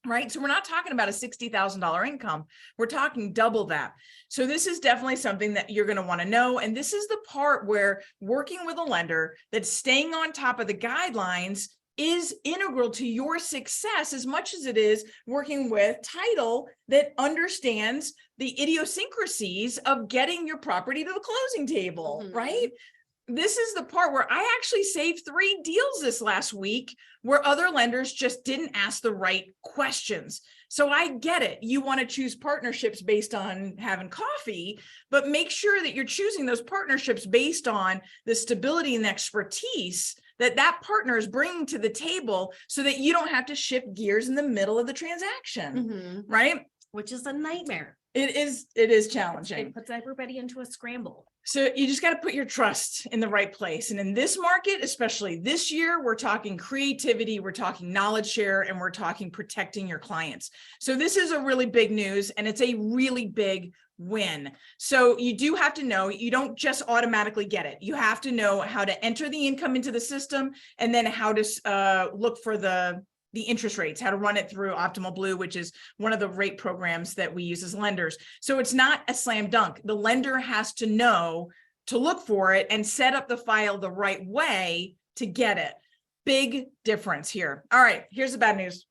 right? So we're not talking about a $60,000 income. We're talking double that. So this is definitely something that you're going to want to know. And this is the part where working with a lender that's staying on top of the guidelines is integral to your success as much as it is working with title that understands the idiosyncrasies of getting your property to the closing table, right? This is the part where I actually saved 3 deals this last week where other lenders just didn't ask the right questions. So I get it. You want to choose partnerships based on having coffee, but make sure that you're choosing those partnerships based on the stability and expertise that partner is bringing to the table so that you don't have to shift gears in the middle of the transaction, right? Which is a nightmare. It is challenging. It puts everybody into a scramble. So you just got to put your trust in the right place. And in this market, especially this year, we're talking creativity, we're talking knowledge share, and we're talking protecting your clients. So this is a really big news, and it's a really big win. So you do have to know, you don't just automatically get it. You have to know how to enter the income into the system, and then how to look for the interest rates, how to run it through Optimal Blue, which is one of the rate programs that we use as lenders. So it's not a slam dunk. The lender has to know to look for it and set up the file the right way to get it. Big difference here. All right, here's the bad news.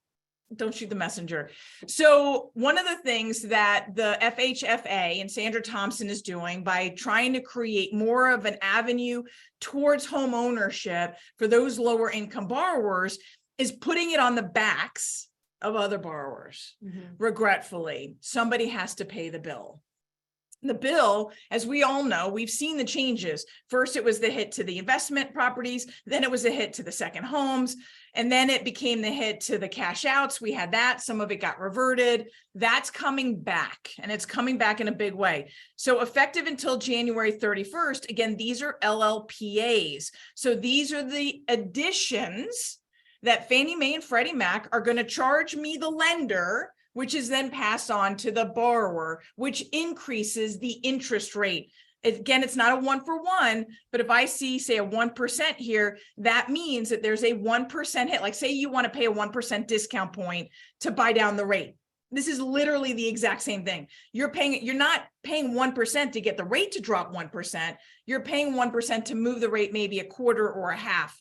Don't shoot the messenger. So one of the things that the FHFA and Sandra Thompson is doing by trying to create more of an avenue towards home ownership for those lower income borrowers is putting it on the backs of other borrowers. Regretfully, somebody has to pay the bill. The bill, as we all know, we've seen the changes. First, it was the hit to the investment properties, then it was a hit to the second homes, and then it became the hit to the cash outs. We had that, some of it got reverted. That's coming back, and it's coming back in a big way. So effective until January 31st, again, these are LLPAs. So these are the additions that Fannie Mae and Freddie Mac are going to charge me, the lender, which is then passed on to the borrower, which increases the interest rate. Again, it's not a 1-for-1, but if I see, say, a 1% here, that means that there's a 1% hit. Like, say you want to pay a 1% discount point to buy down the rate. This is literally the exact same thing. You're not paying 1% to get the rate to drop 1%. You're paying 1% to move the rate maybe a quarter or a half.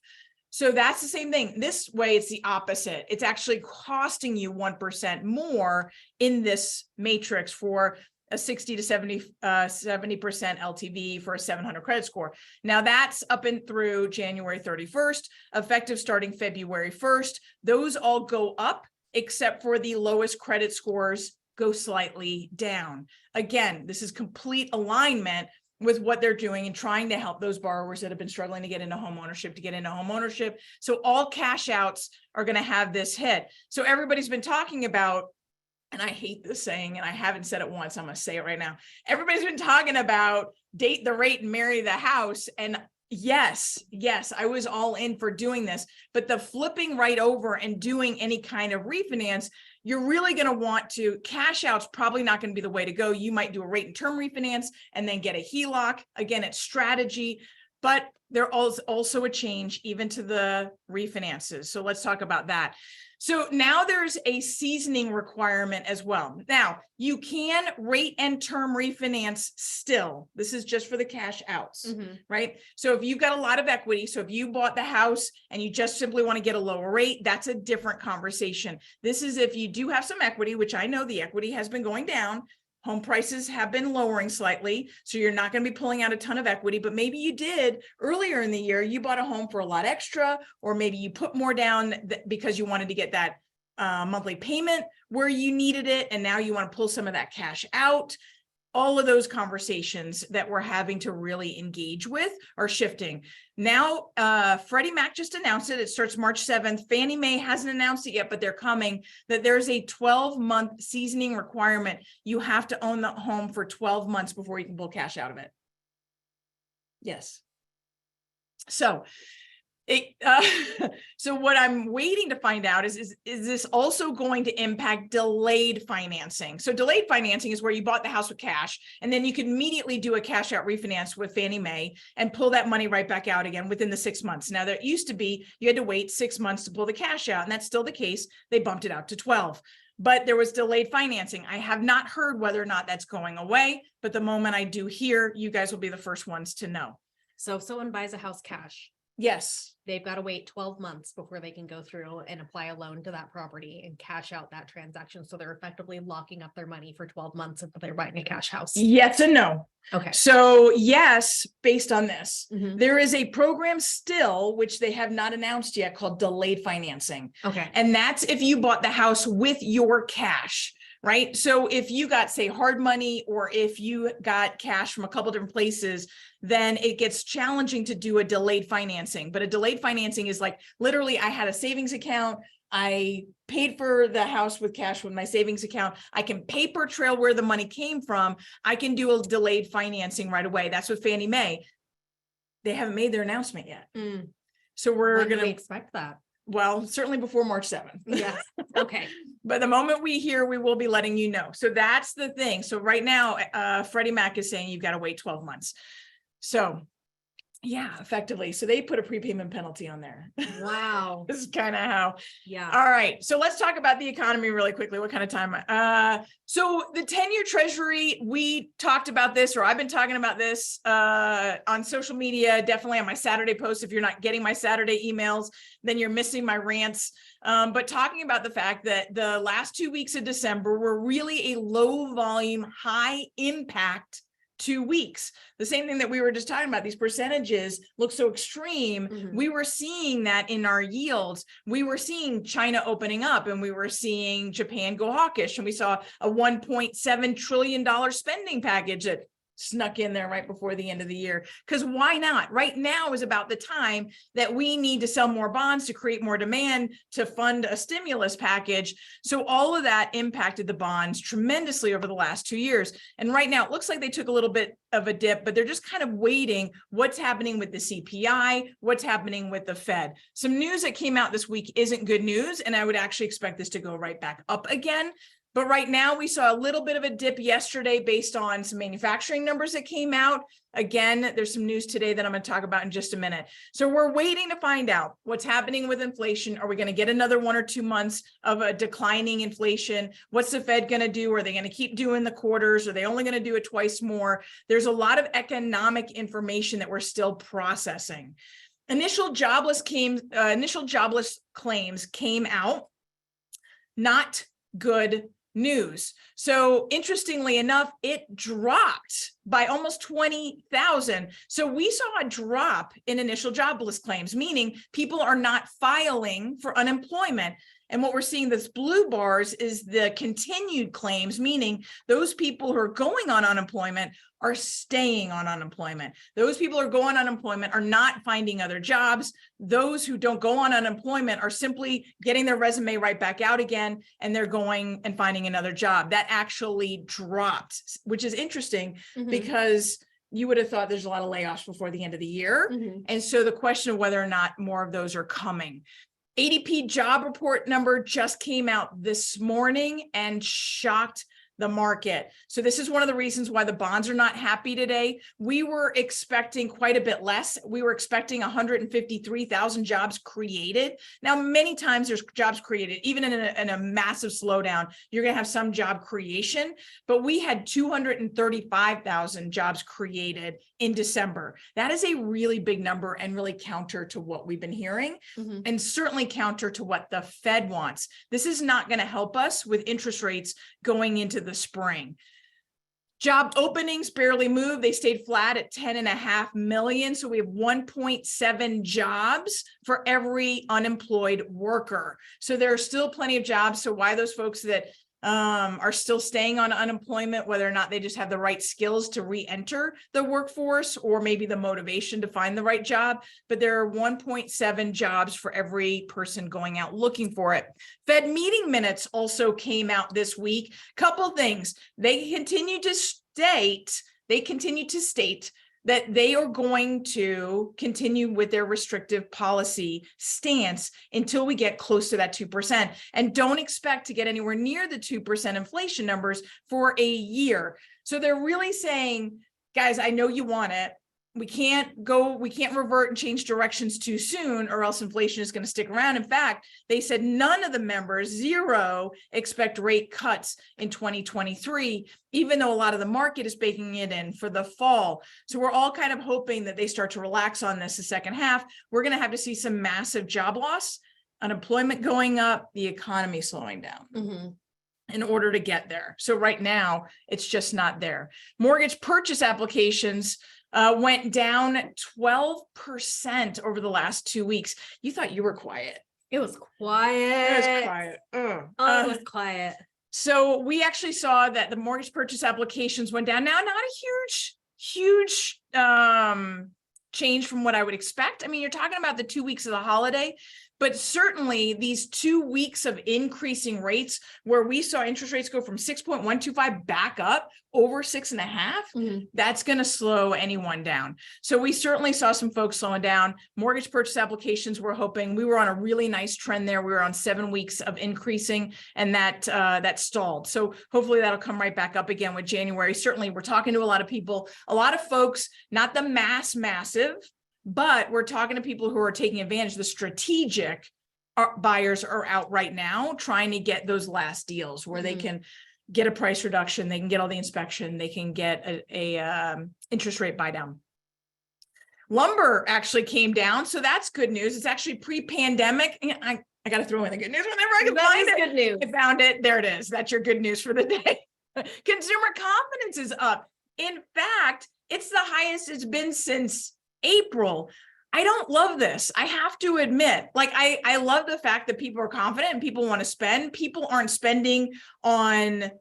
So that's the same thing. This way, it's the opposite. It's actually costing you 1% more in this matrix for a 60 to 70% LTV for a 700 credit score. Now that's up and through January 31st, effective starting February 1st. Those all go up, except for the lowest credit scores go slightly down. Again, this is complete alignment with what they're doing and trying to help those borrowers that have been struggling to get into home ownership. So all cash outs are going to have this hit. So everybody's been talking about, and I hate this saying, and I haven't said it once, I'm going to say it right now. Everybody's been talking about date the rate and marry the house. And yes, I was all in for doing this, but the flipping right over and doing any kind of refinance, you're really going to want to, cash out's probably not going to be the way to go. You might do a rate and term refinance and then get a HELOC. Again, it's strategy, but there is also a change even to the refinances. So let's talk about that. So now there's a seasoning requirement as well. Now you can rate and term refinance still. This is just for the cash outs, right? So if you've got a lot of equity, so if you bought the house and you just simply want to get a lower rate, that's a different conversation. This is if you do have some equity, which I know the equity has been going down. Home prices have been lowering slightly, so you're not going to be pulling out a ton of equity, but maybe you did earlier in the year, you bought a home for a lot extra, or maybe you put more down because you wanted to get that monthly payment where you needed it, and now you want to pull some of that cash out. All of those conversations that we're having to really engage with are shifting. Now, Freddie Mac just announced it. It starts March 7th. Fannie Mae hasn't announced it yet, but they're coming, that there's a 12-month seasoning requirement. You have to own the home for 12 months before you can pull cash out of it. Yes. So so what I'm waiting to find out is this also going to impact delayed financing? So delayed financing is where you bought the house with cash, and then you can immediately do a cash out refinance with Fannie Mae and pull that money right back out again within the 6 months. Now, there used to be, you had to wait 6 months to pull the cash out, and that's still the case. They bumped it out to 12. But there was delayed financing. I have not heard whether or not that's going away, but the moment I do hear, you guys will be the first ones to know. So if someone buys a house cash, yes, they've got to wait 12 months before they can go through and apply a loan to that property and cash out that transaction. So they're effectively locking up their money for 12 months if they're buying a cash house. Yes and no. Okay. So yes, based on this, there is a program still, which they have not announced yet, called delayed financing. Okay. And that's if you bought the house with your cash. Right. So if you got, say, hard money, or if you got cash from a couple different places, then it gets challenging to do a delayed financing. But a delayed financing is like, literally, I had a savings account. I paid for the house with cash with my savings account. I can paper trail where the money came from. I can do a delayed financing right away. That's what Fannie Mae. They haven't made their announcement yet. So we're When do going we to, expect that? well, certainly before March 7th. Yes. Okay. But the moment we hear, we will be letting you know. So that's the thing. So right now, Freddie Mac is saying you've got to wait 12 months. So yeah, effectively. So they put a prepayment penalty on there. Wow. This is kind of how. Yeah. All right. So let's talk about the economy really quickly. What kind of time? So the 10-year treasury, we talked about this, or I've been talking about this on social media, definitely on my Saturday post. If you're not getting my Saturday emails, then you're missing my rants. But talking about the fact that the last 2 weeks of December were really a low volume, high impact 2 weeks. The same thing that we were just talking about, these percentages look so extreme. We were seeing that in our yields. We were seeing China opening up, and we were seeing Japan go hawkish, and we saw a $1.7 trillion spending package that snuck in there right before the end of the year. Because why not? Right now is about the time that we need to sell more bonds to create more demand to fund a stimulus package. So all of that impacted the bonds tremendously over the last 2 years. And right now it looks like they took a little bit of a dip, but they're just kind of waiting what's happening with the CPI, what's happening with the Fed. Some news that came out this week isn't good news, and I would actually expect this to go right back up again. But right now we saw a little bit of a dip yesterday based on some manufacturing numbers that came out. Again, there's some news today that I'm going to talk about in just a minute. So we're waiting to find out what's happening with inflation. Are we going to get another 1 or 2 months of a declining inflation? What's the Fed going to do? Are they going to keep doing the quarters? Are they only going to do it twice more? There's a lot of economic information that we're still processing. Initial jobless claims came out. Not good news. So interestingly enough, it dropped by almost 20,000. So we saw a drop in initial jobless claims, meaning people are not filing for unemployment. And what we're seeing, this blue bars, is the continued claims, meaning those people who are going on unemployment are staying on unemployment. Those people who are going on unemployment are not finding other jobs. Those who don't go on unemployment are simply getting their resume right back out again, and they're going and finding another job. That actually dropped, which is interesting because you would have thought there's a lot of layoffs before the end of the year. And so the question of whether or not more of those are coming. ADP job report number just came out this morning and shocked the market. So this is one of the reasons why the bonds are not happy today. We were expecting quite a bit less. We were expecting 153,000 jobs created. Now, many times there's jobs created, even in a massive slowdown, you're going to have some job creation, but we had 235,000 jobs created in December. That is a really big number and really counter to what we've been hearing, and certainly counter to what the Fed wants. This is not going to help us with interest rates going into the spring. Job openings barely moved. They stayed flat at 10.5 million. So we have 1.7 jobs for every unemployed worker. So there are still plenty of jobs. So why those folks that are still staying on unemployment, whether or not they just have the right skills to re-enter the workforce, or maybe the motivation to find the right job. But there are 1.7 jobs for every person going out looking for it. Fed meeting minutes also came out this week. Couple things. They continue to state that they are going to continue with their restrictive policy stance until we get close to that 2%, and don't expect to get anywhere near the 2% inflation numbers for a year. So they're really saying, guys, I know you want it. We can't revert and change directions too soon, or else inflation is going to stick around. In fact, they said none of the members, zero, expect rate cuts in 2023, even though a lot of the market is baking it in for the fall. So we're all kind of hoping that they start to relax on this the second half. We're going to have to see some massive job loss, unemployment going up, the economy slowing down. In order to get there. So right now, it's just not there. Mortgage purchase applications went down 12% over the last 2 weeks. You thought you were quiet. It was quiet. It was quiet. It was quiet. So we actually saw that the mortgage purchase applications went down. Now, not a huge change from what I would expect. I mean, you're talking about the 2 weeks of the holiday, But certainly these 2 weeks of increasing rates where we saw interest rates go from 6.125 back up over 6.5, that's going to slow anyone down. So we certainly saw some folks slowing down. Mortgage purchase applications, we're hoping we were on a really nice trend there. We were on 7 weeks of increasing, and that stalled. So hopefully that'll come right back up again with January. Certainly we're talking to a lot of people, a lot of folks, not the massive, but we're talking to people who are taking advantage. The strategic buyers are out right now trying to get those last deals where they can get a price reduction, they can get all the inspection, they can get a interest rate buy down. Lumber actually came down, so that's good news. It's actually pre-pandemic. I got to throw in the good news whenever I can find it. Good news. I found it. There it is. That's your good news for the day. Consumer confidence is up. In fact, it's the highest it's been since April. I don't love this. I have to admit, like, I love the fact that people are confident and people want to spend. People aren't spending on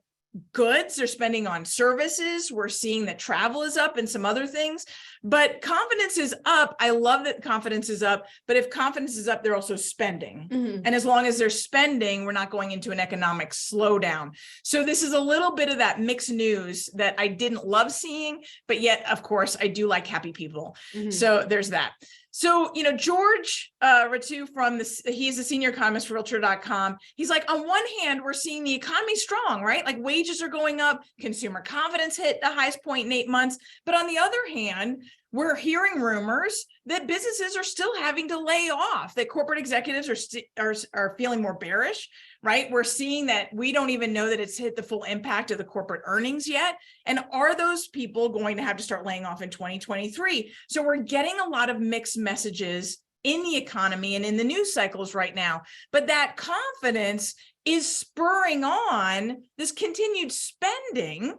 goods, they're spending on services. We're seeing that travel is up and some other things, but confidence is up. I love that confidence is up, but if confidence is up, they're also spending. And as long as they're spending, we're not going into an economic slowdown. So this is a little bit of that mixed news that I didn't love seeing, but yet, of course, I do like happy people. So there's that. So, George Ratu he's a senior economist for Realtor.com. He's like, on one hand, we're seeing the economy strong, right? Like wages are going up, consumer confidence hit the highest point in 8 months. But on the other hand, we're hearing rumors that businesses are still having to lay off, that corporate executives are feeling more bearish, right? We're seeing that we don't even know that it's hit the full impact of the corporate earnings yet. And are those people going to have to start laying off in 2023? So we're getting a lot of mixed messages in the economy and in the news cycles right now. But that confidence is spurring on this continued spending,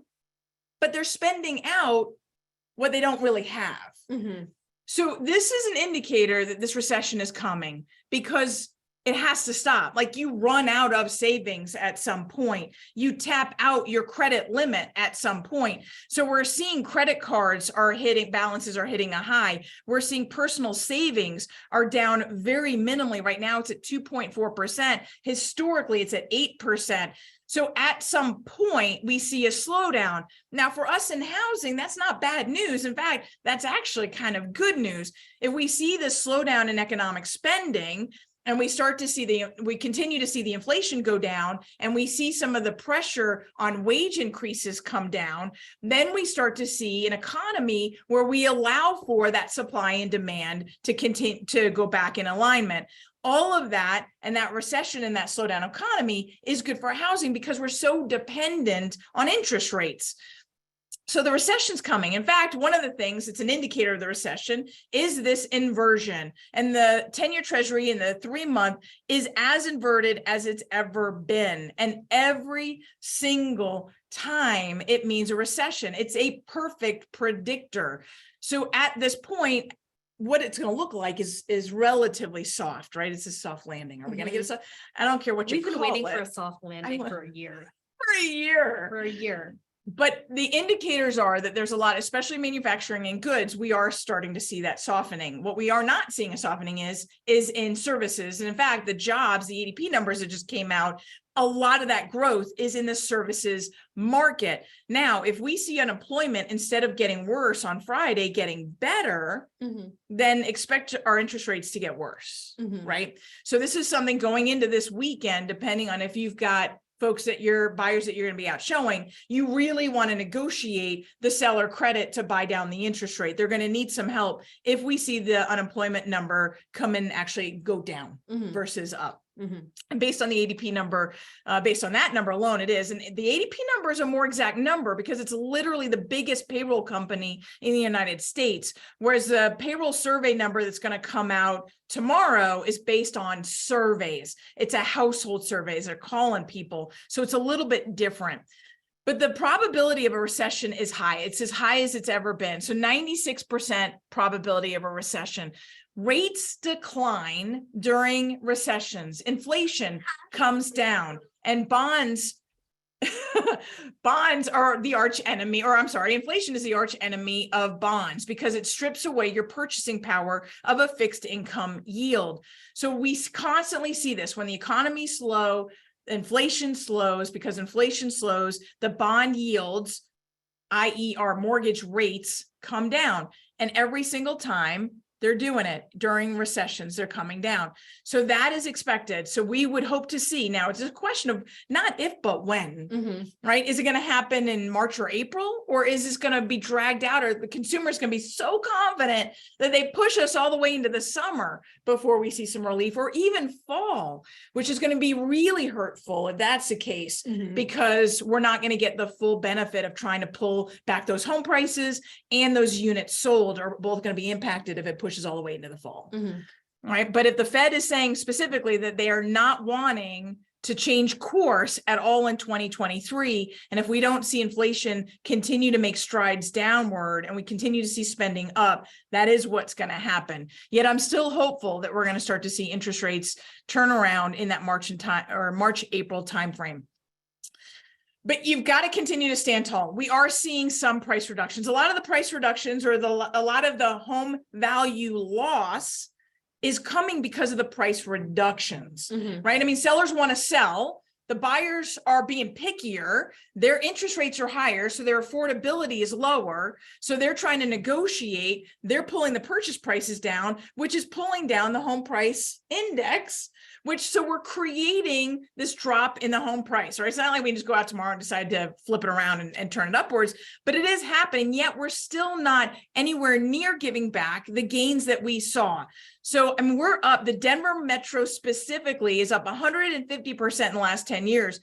but they're spending out what they don't really have. So this is an indicator that this recession is coming, because it has to stop. Like, you run out of savings at some point, you tap out your credit limit at some point. So we're seeing credit cards balances are hitting a high. We're seeing personal savings are down very minimally. Right now it's at 2.4%. Historically, it's at 8%. So at some point, we see a slowdown. Now, for us in housing, that's not bad news. In fact, that's actually kind of good news. If we see this slowdown in economic spending, and we continue to see the inflation go down, and we see some of the pressure on wage increases come down, then we start to see an economy where we allow for that supply and demand to continue to go back in alignment. All of that and that recession and that slowdown economy is good for housing, because we're so dependent on interest rates. So the recession's coming. In fact, one of the things that's an indicator of the recession is this inversion. And the 10-year treasury in the 3-month is as inverted as it's ever been. And every single time it means a recession. It's a perfect predictor. So at this point, what it's going to look like is relatively soft, right? It's a soft landing. Are we going to get a soft? I don't care what you call it. We've been waiting for a soft landing for a year. For a year. But the indicators are that there's a lot, especially manufacturing and goods, we are starting to see that softening. What we are not seeing a softening is in services. And in fact, the jobs, the ADP numbers that just came out, a lot of that growth is in the services market. Now, if we see unemployment, instead of getting worse on Friday, getting better, then expect our interest rates to get worse, right? So this is something going into this weekend, depending on if you've got folks buyers that you're going to be out showing, you really want to negotiate the seller credit to buy down the interest rate. They're going to need some help if we see the unemployment number come in, actually go down versus up. And based on the ADP number, based on that number alone, it is. And the ADP number is a more exact number because it's literally the biggest payroll company in the United States. Whereas the payroll survey number that's going to come out tomorrow is based on surveys. It's a household survey. They're calling people. So it's a little bit different. But the probability of a recession is high. It's as high as it's ever been. So 96% probability of a recession. Rates decline during recessions. Inflation comes down, and bonds bonds are the arch enemy, or I'm sorry, inflation is the arch enemy of bonds because it strips away your purchasing power of a fixed income yield. So we constantly see this when the economy's slow, inflation slows. Because inflation slows, the bond yields, i.e. our mortgage rates, come down. And every single time they're doing it during recessions, they're coming down. So that is expected. So we would hope to see, now it's a question of not if, but when, right? Is it going to happen in March or April, or is this going to be dragged out, or the consumer is going to be so confident that they push us all the way into the summer before we see some relief, or even fall, which is going to be really hurtful if that's the case, because we're not going to get the full benefit of trying to pull back those home prices, and those units sold are both going to be impacted if it pushes all the way into the fall. Right. But if the Fed is saying specifically that they are not wanting to change course at all in 2023, and if we don't see inflation continue to make strides downward and we continue to see spending up, that is what's going to happen. Yet I'm still hopeful that we're going to start to see interest rates turn around in that March-April timeframe. But you've got to continue to stand tall. We are seeing some price reductions. A lot of the price reductions, or a lot of the home value loss, is coming because of the price reductions, right? I mean, sellers want to sell. The buyers are being pickier. Their interest rates are higher, so their affordability is lower. So they're trying to negotiate. They're pulling the purchase prices down, which is pulling down the home price index, so we're creating this drop in the home price, right? It's not like we just go out tomorrow and decide to flip it around and turn it upwards, but it is happening, yet we're still not anywhere near giving back the gains that we saw. So, I mean, we're up, the Denver Metro specifically is up 150% in the last 10 years,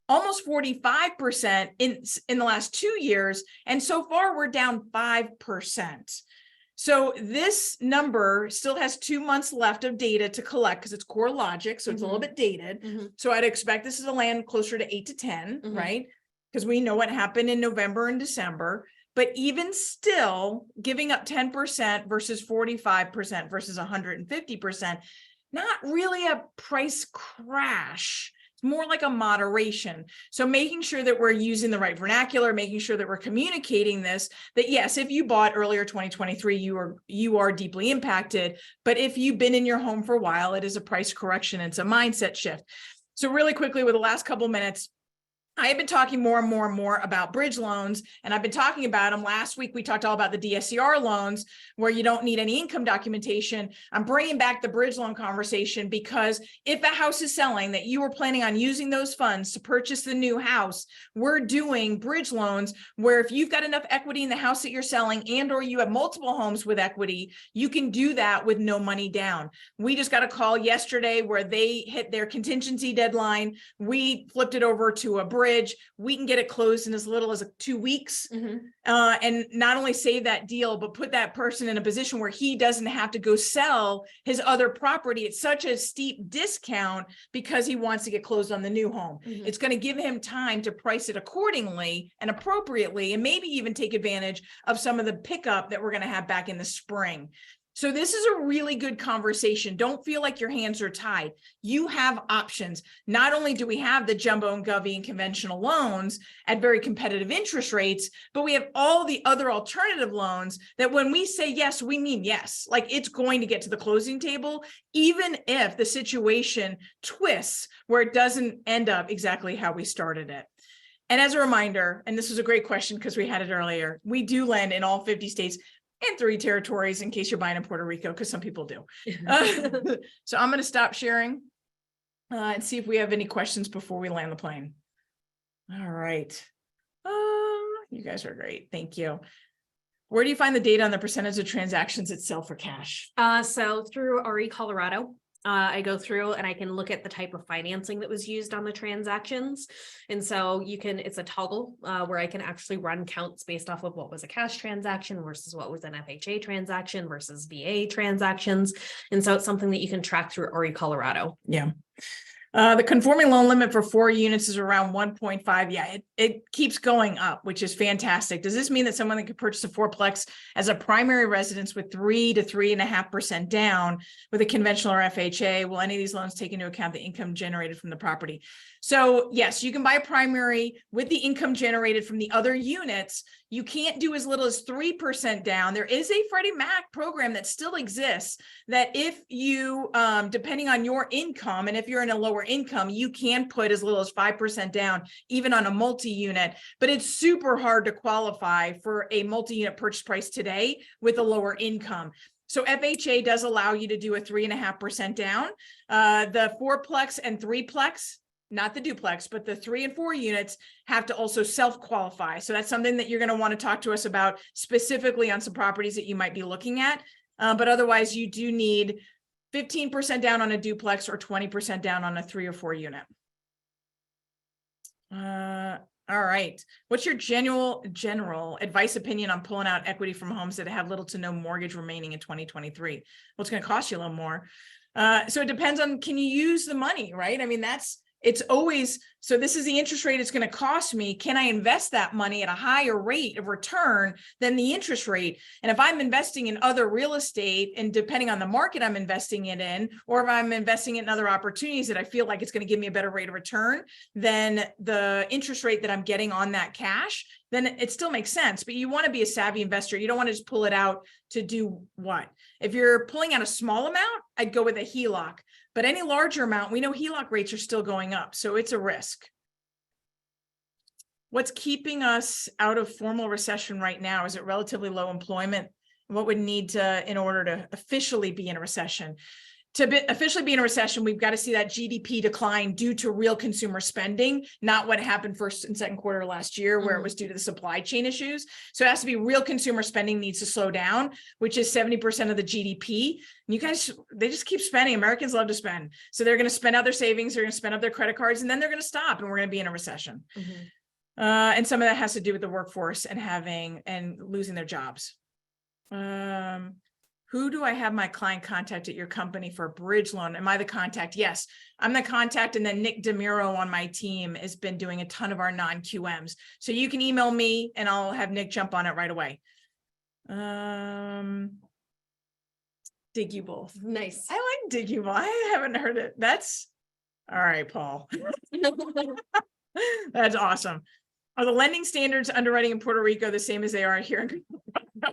almost 45% in the last 2 years. And so far we're down 5%. So this number still has 2 months left of data to collect because it's core logic. So it's a little bit dated. So I'd expect this is to land closer to 8 to 10, right? Because we know what happened in November and December. But even still, giving up 10% versus 45% versus 150%, not really a price crash. It's more like a moderation. So making sure that we're using the right vernacular, making sure that we're communicating this, that yes, if you bought earlier 2023, you are deeply impacted. But if you've been in your home for a while, it is a price correction. It's a mindset shift. So really quickly, with the last couple minutes, I have been talking more and more about bridge loans, and I've been talking about them. Last week, we talked all about the DSCR loans where you don't need any income documentation. I'm bringing back the bridge loan conversation because if a house is selling that you were planning on using those funds to purchase the new house, we're doing bridge loans where if you've got enough equity in the house that you're selling and or you have multiple homes with equity, you can do that with no money down. We just got a call yesterday where they hit their contingency deadline. We flipped it over to a bridge. We can get it closed in as little as 2 weeks, and not only save that deal, but put that person in a position where he doesn't have to go sell his other property at such a steep discount because he wants to get closed on the new home. It's going to give him time to price it accordingly and appropriately, and maybe even take advantage of some of the pickup that we're going to have back in the spring. So this is a really good conversation. Don't feel like your hands are tied. You have options. Not only do we have the jumbo and govy and conventional loans at very competitive interest rates, but we have all the other alternative loans that when we say yes, we mean yes. Like it's going to get to the closing table, even if the situation twists where it doesn't end up exactly how we started it. And as a reminder, and this was a great question because we had it earlier, we do lend in all 50 states and 3 territories in case you're buying in Puerto Rico, because some people do. So I'm going to stop sharing and see if we have any questions before we land the plane. All right. You guys are great. Thank you. Where do you find the data on the percentage of transactions that sell for cash? So through RE Colorado. I go through and I can look at the type of financing that was used on the transactions. And so it's a toggle where I can actually run counts based off of what was a cash transaction versus what was an FHA transaction versus VA transactions. And so it's something that you can track through RE Colorado. Yeah. The conforming loan limit for 4 units is around 1.5. Yeah, it keeps going up, which is fantastic. Does this mean that someone that could purchase a fourplex as a primary residence with 3 to 3.5% down with a conventional or FHA, will any of these loans take into account the income generated from the property? So yes, you can buy a primary with the income generated from the other units. You can't do as little as 3% down. There is a Freddie Mac program that still exists that if you, depending on your income, and if you're in a lower income, you can put as little as 5% down, even on a multi-unit, but it's super hard to qualify for a multi-unit purchase price today with a lower income. So FHA does allow you to do a 3.5% down. The fourplex and threeplex, not the duplex, but the 3 and 4 units have to also self-qualify. So that's something that you're going to want to talk to us about specifically on some properties that you might be looking at. But otherwise, you do need 15% down on a duplex or 20% down on a 3 or 4 unit. All right. What's your general advice opinion on pulling out equity from homes that have little to no mortgage remaining in 2023? Well, it's going to cost you a little more. So it depends on, can you use the money, right? I mean, it's always, so this is the interest rate it's going to cost me. Can I invest that money at a higher rate of return than the interest rate? And if I'm investing in other real estate, and depending on the market I'm investing it in, or if I'm investing in other opportunities that I feel like it's going to give me a better rate of return than the interest rate that I'm getting on that cash, then it still makes sense. But you want to be a savvy investor. You don't want to just pull it out to do what? If you're pulling out a small amount, I'd go with a HELOC. But any larger amount, we know HELOC rates are still going up, so it's a risk. What's keeping us out of formal recession right now? Is it relatively low employment? What would need to, in order to officially be in a recession? Officially be in a recession, we've got to see that GDP decline due to real consumer spending, not what happened first and second quarter last year, where it was due to the supply chain issues. So it has to be real consumer spending needs to slow down, which is 70% of the GDP. And you guys, they just keep spending. Americans love to spend. So they're going to spend out their savings, they're going to spend out their credit cards, and then they're going to stop, and we're going to be in a recession. And some of that has to do with the workforce and losing their jobs. Who do I have my client contact at your company for a bridge loan? Am I the contact? Yes, I'm the contact. And then Nick DeMiro on my team has been doing a ton of our non-QMs. So you can email me and I'll have Nick jump on it right away. Dig you both. Nice. I like dig you both. I haven't heard it. That's all right, Paul. That's awesome. Are the lending standards underwriting in Puerto Rico the same as they are here in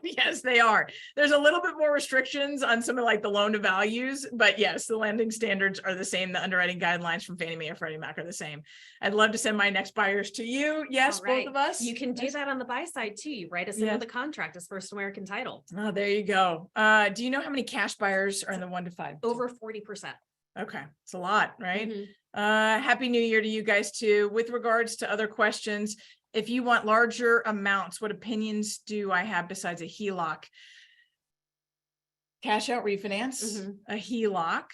Yes, they are. There's a little bit more restrictions on some of like the loan to values, but yes, the lending standards are the same. The underwriting guidelines from Fannie Mae or Freddie Mac are the same. I'd love to send my next buyers to you. Yes, both of us. You can do that on the buy side too. You write us into the contract as First American Title. Oh, there you go. Do you know how many cash buyers are in the 1 to 5? Over 40%. Okay, it's a lot, right? Happy New Year to you guys too. With regards to other questions, if you want larger amounts, what opinions do I have besides a HELOC? Cash out refinance, a HELOC,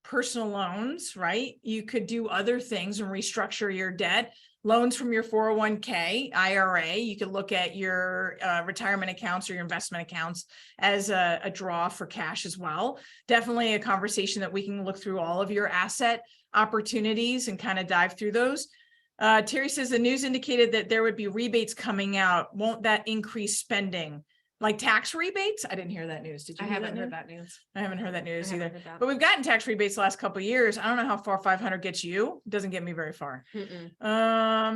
personal loans, right? You could do other things and restructure your debt. Loans from your 401k, IRA. You could look at your retirement accounts or your investment accounts as a draw for cash as well. Definitely a conversation that we can look through all of your asset opportunities and kind of dive through those. Terry says the news indicated that there would be rebates coming out. Won't that increase spending? Like tax rebates? I didn't hear that news. Did you? I haven't heard that news. I haven't heard that news either. But we've gotten tax rebates the last couple of years. I don't know how far 500 gets you. It doesn't get me very far. Where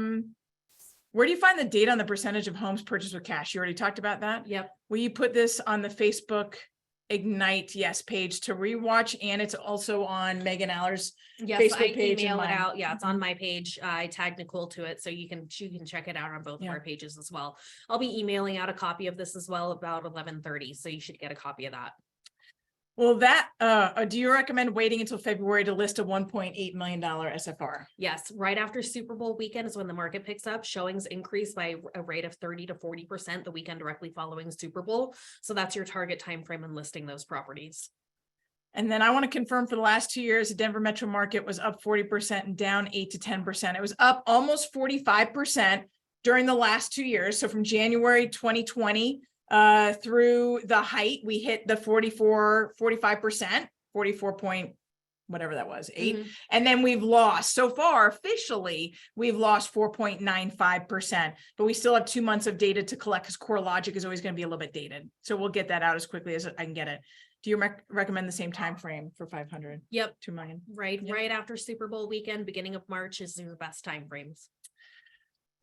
do you find the data on the percentage of homes purchased with cash? You already talked about that? Yep. Will you put this on the Facebook Ignite page to rewatch, and it's also on Megan Aller's Facebook page. Email it out. Yeah, it's on my page. I tagged Nicole to it, so you can check it out on both of our pages as well. I'll be emailing out a copy of this as well about 11:30, so you should get a copy of that. Well, do you recommend waiting until February to list a $1.8 million SFR? Yes, right after Super Bowl weekend is when the market picks up. Showings increase by a rate of 30 to 40% the weekend directly following Super Bowl. So that's your target time frame in listing those properties. And then I want to confirm for the last 2 years, the Denver metro market was up 40% and down 8 to 10%. It was up almost 45% during the last 2 years. So from January 2020 through the height, we hit the 45%, 44.1 whatever that was, 8. Mhm. And then we've lost so far officially, we've lost 4.95%, but we still have 2 months of data to collect because CoreLogic is always going to be a little bit dated. So we'll get that out as quickly as I can get it. Do you recommend the same time frame for 500? Yep. 2 million. Right, Yep. right after Super Bowl weekend, beginning of March is your best time frames.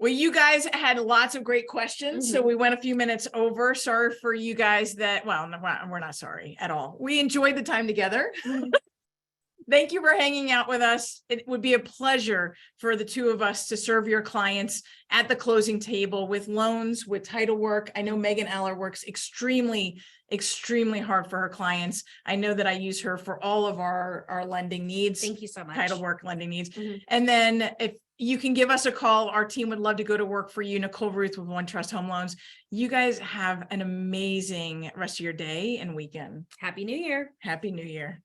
Well, you guys had lots of great questions, so Mhm. we went a few minutes over. Sorry for you guys that, well, no, we're not sorry at all. We enjoyed the time together. Thank you for hanging out with us. It would be a pleasure for the two of us to serve your clients at the closing table with loans, with title work. I know Megan Aller works extremely hard for her clients. I know that I use her for all of our lending needs. Thank you so much. Title work, lending needs. Mhm. And then if you can give us a call, our team would love to go to work for you. Nicole Ruth with One Trust Home Loans. You guys have an amazing rest of your day and weekend. Happy New Year. Happy New Year.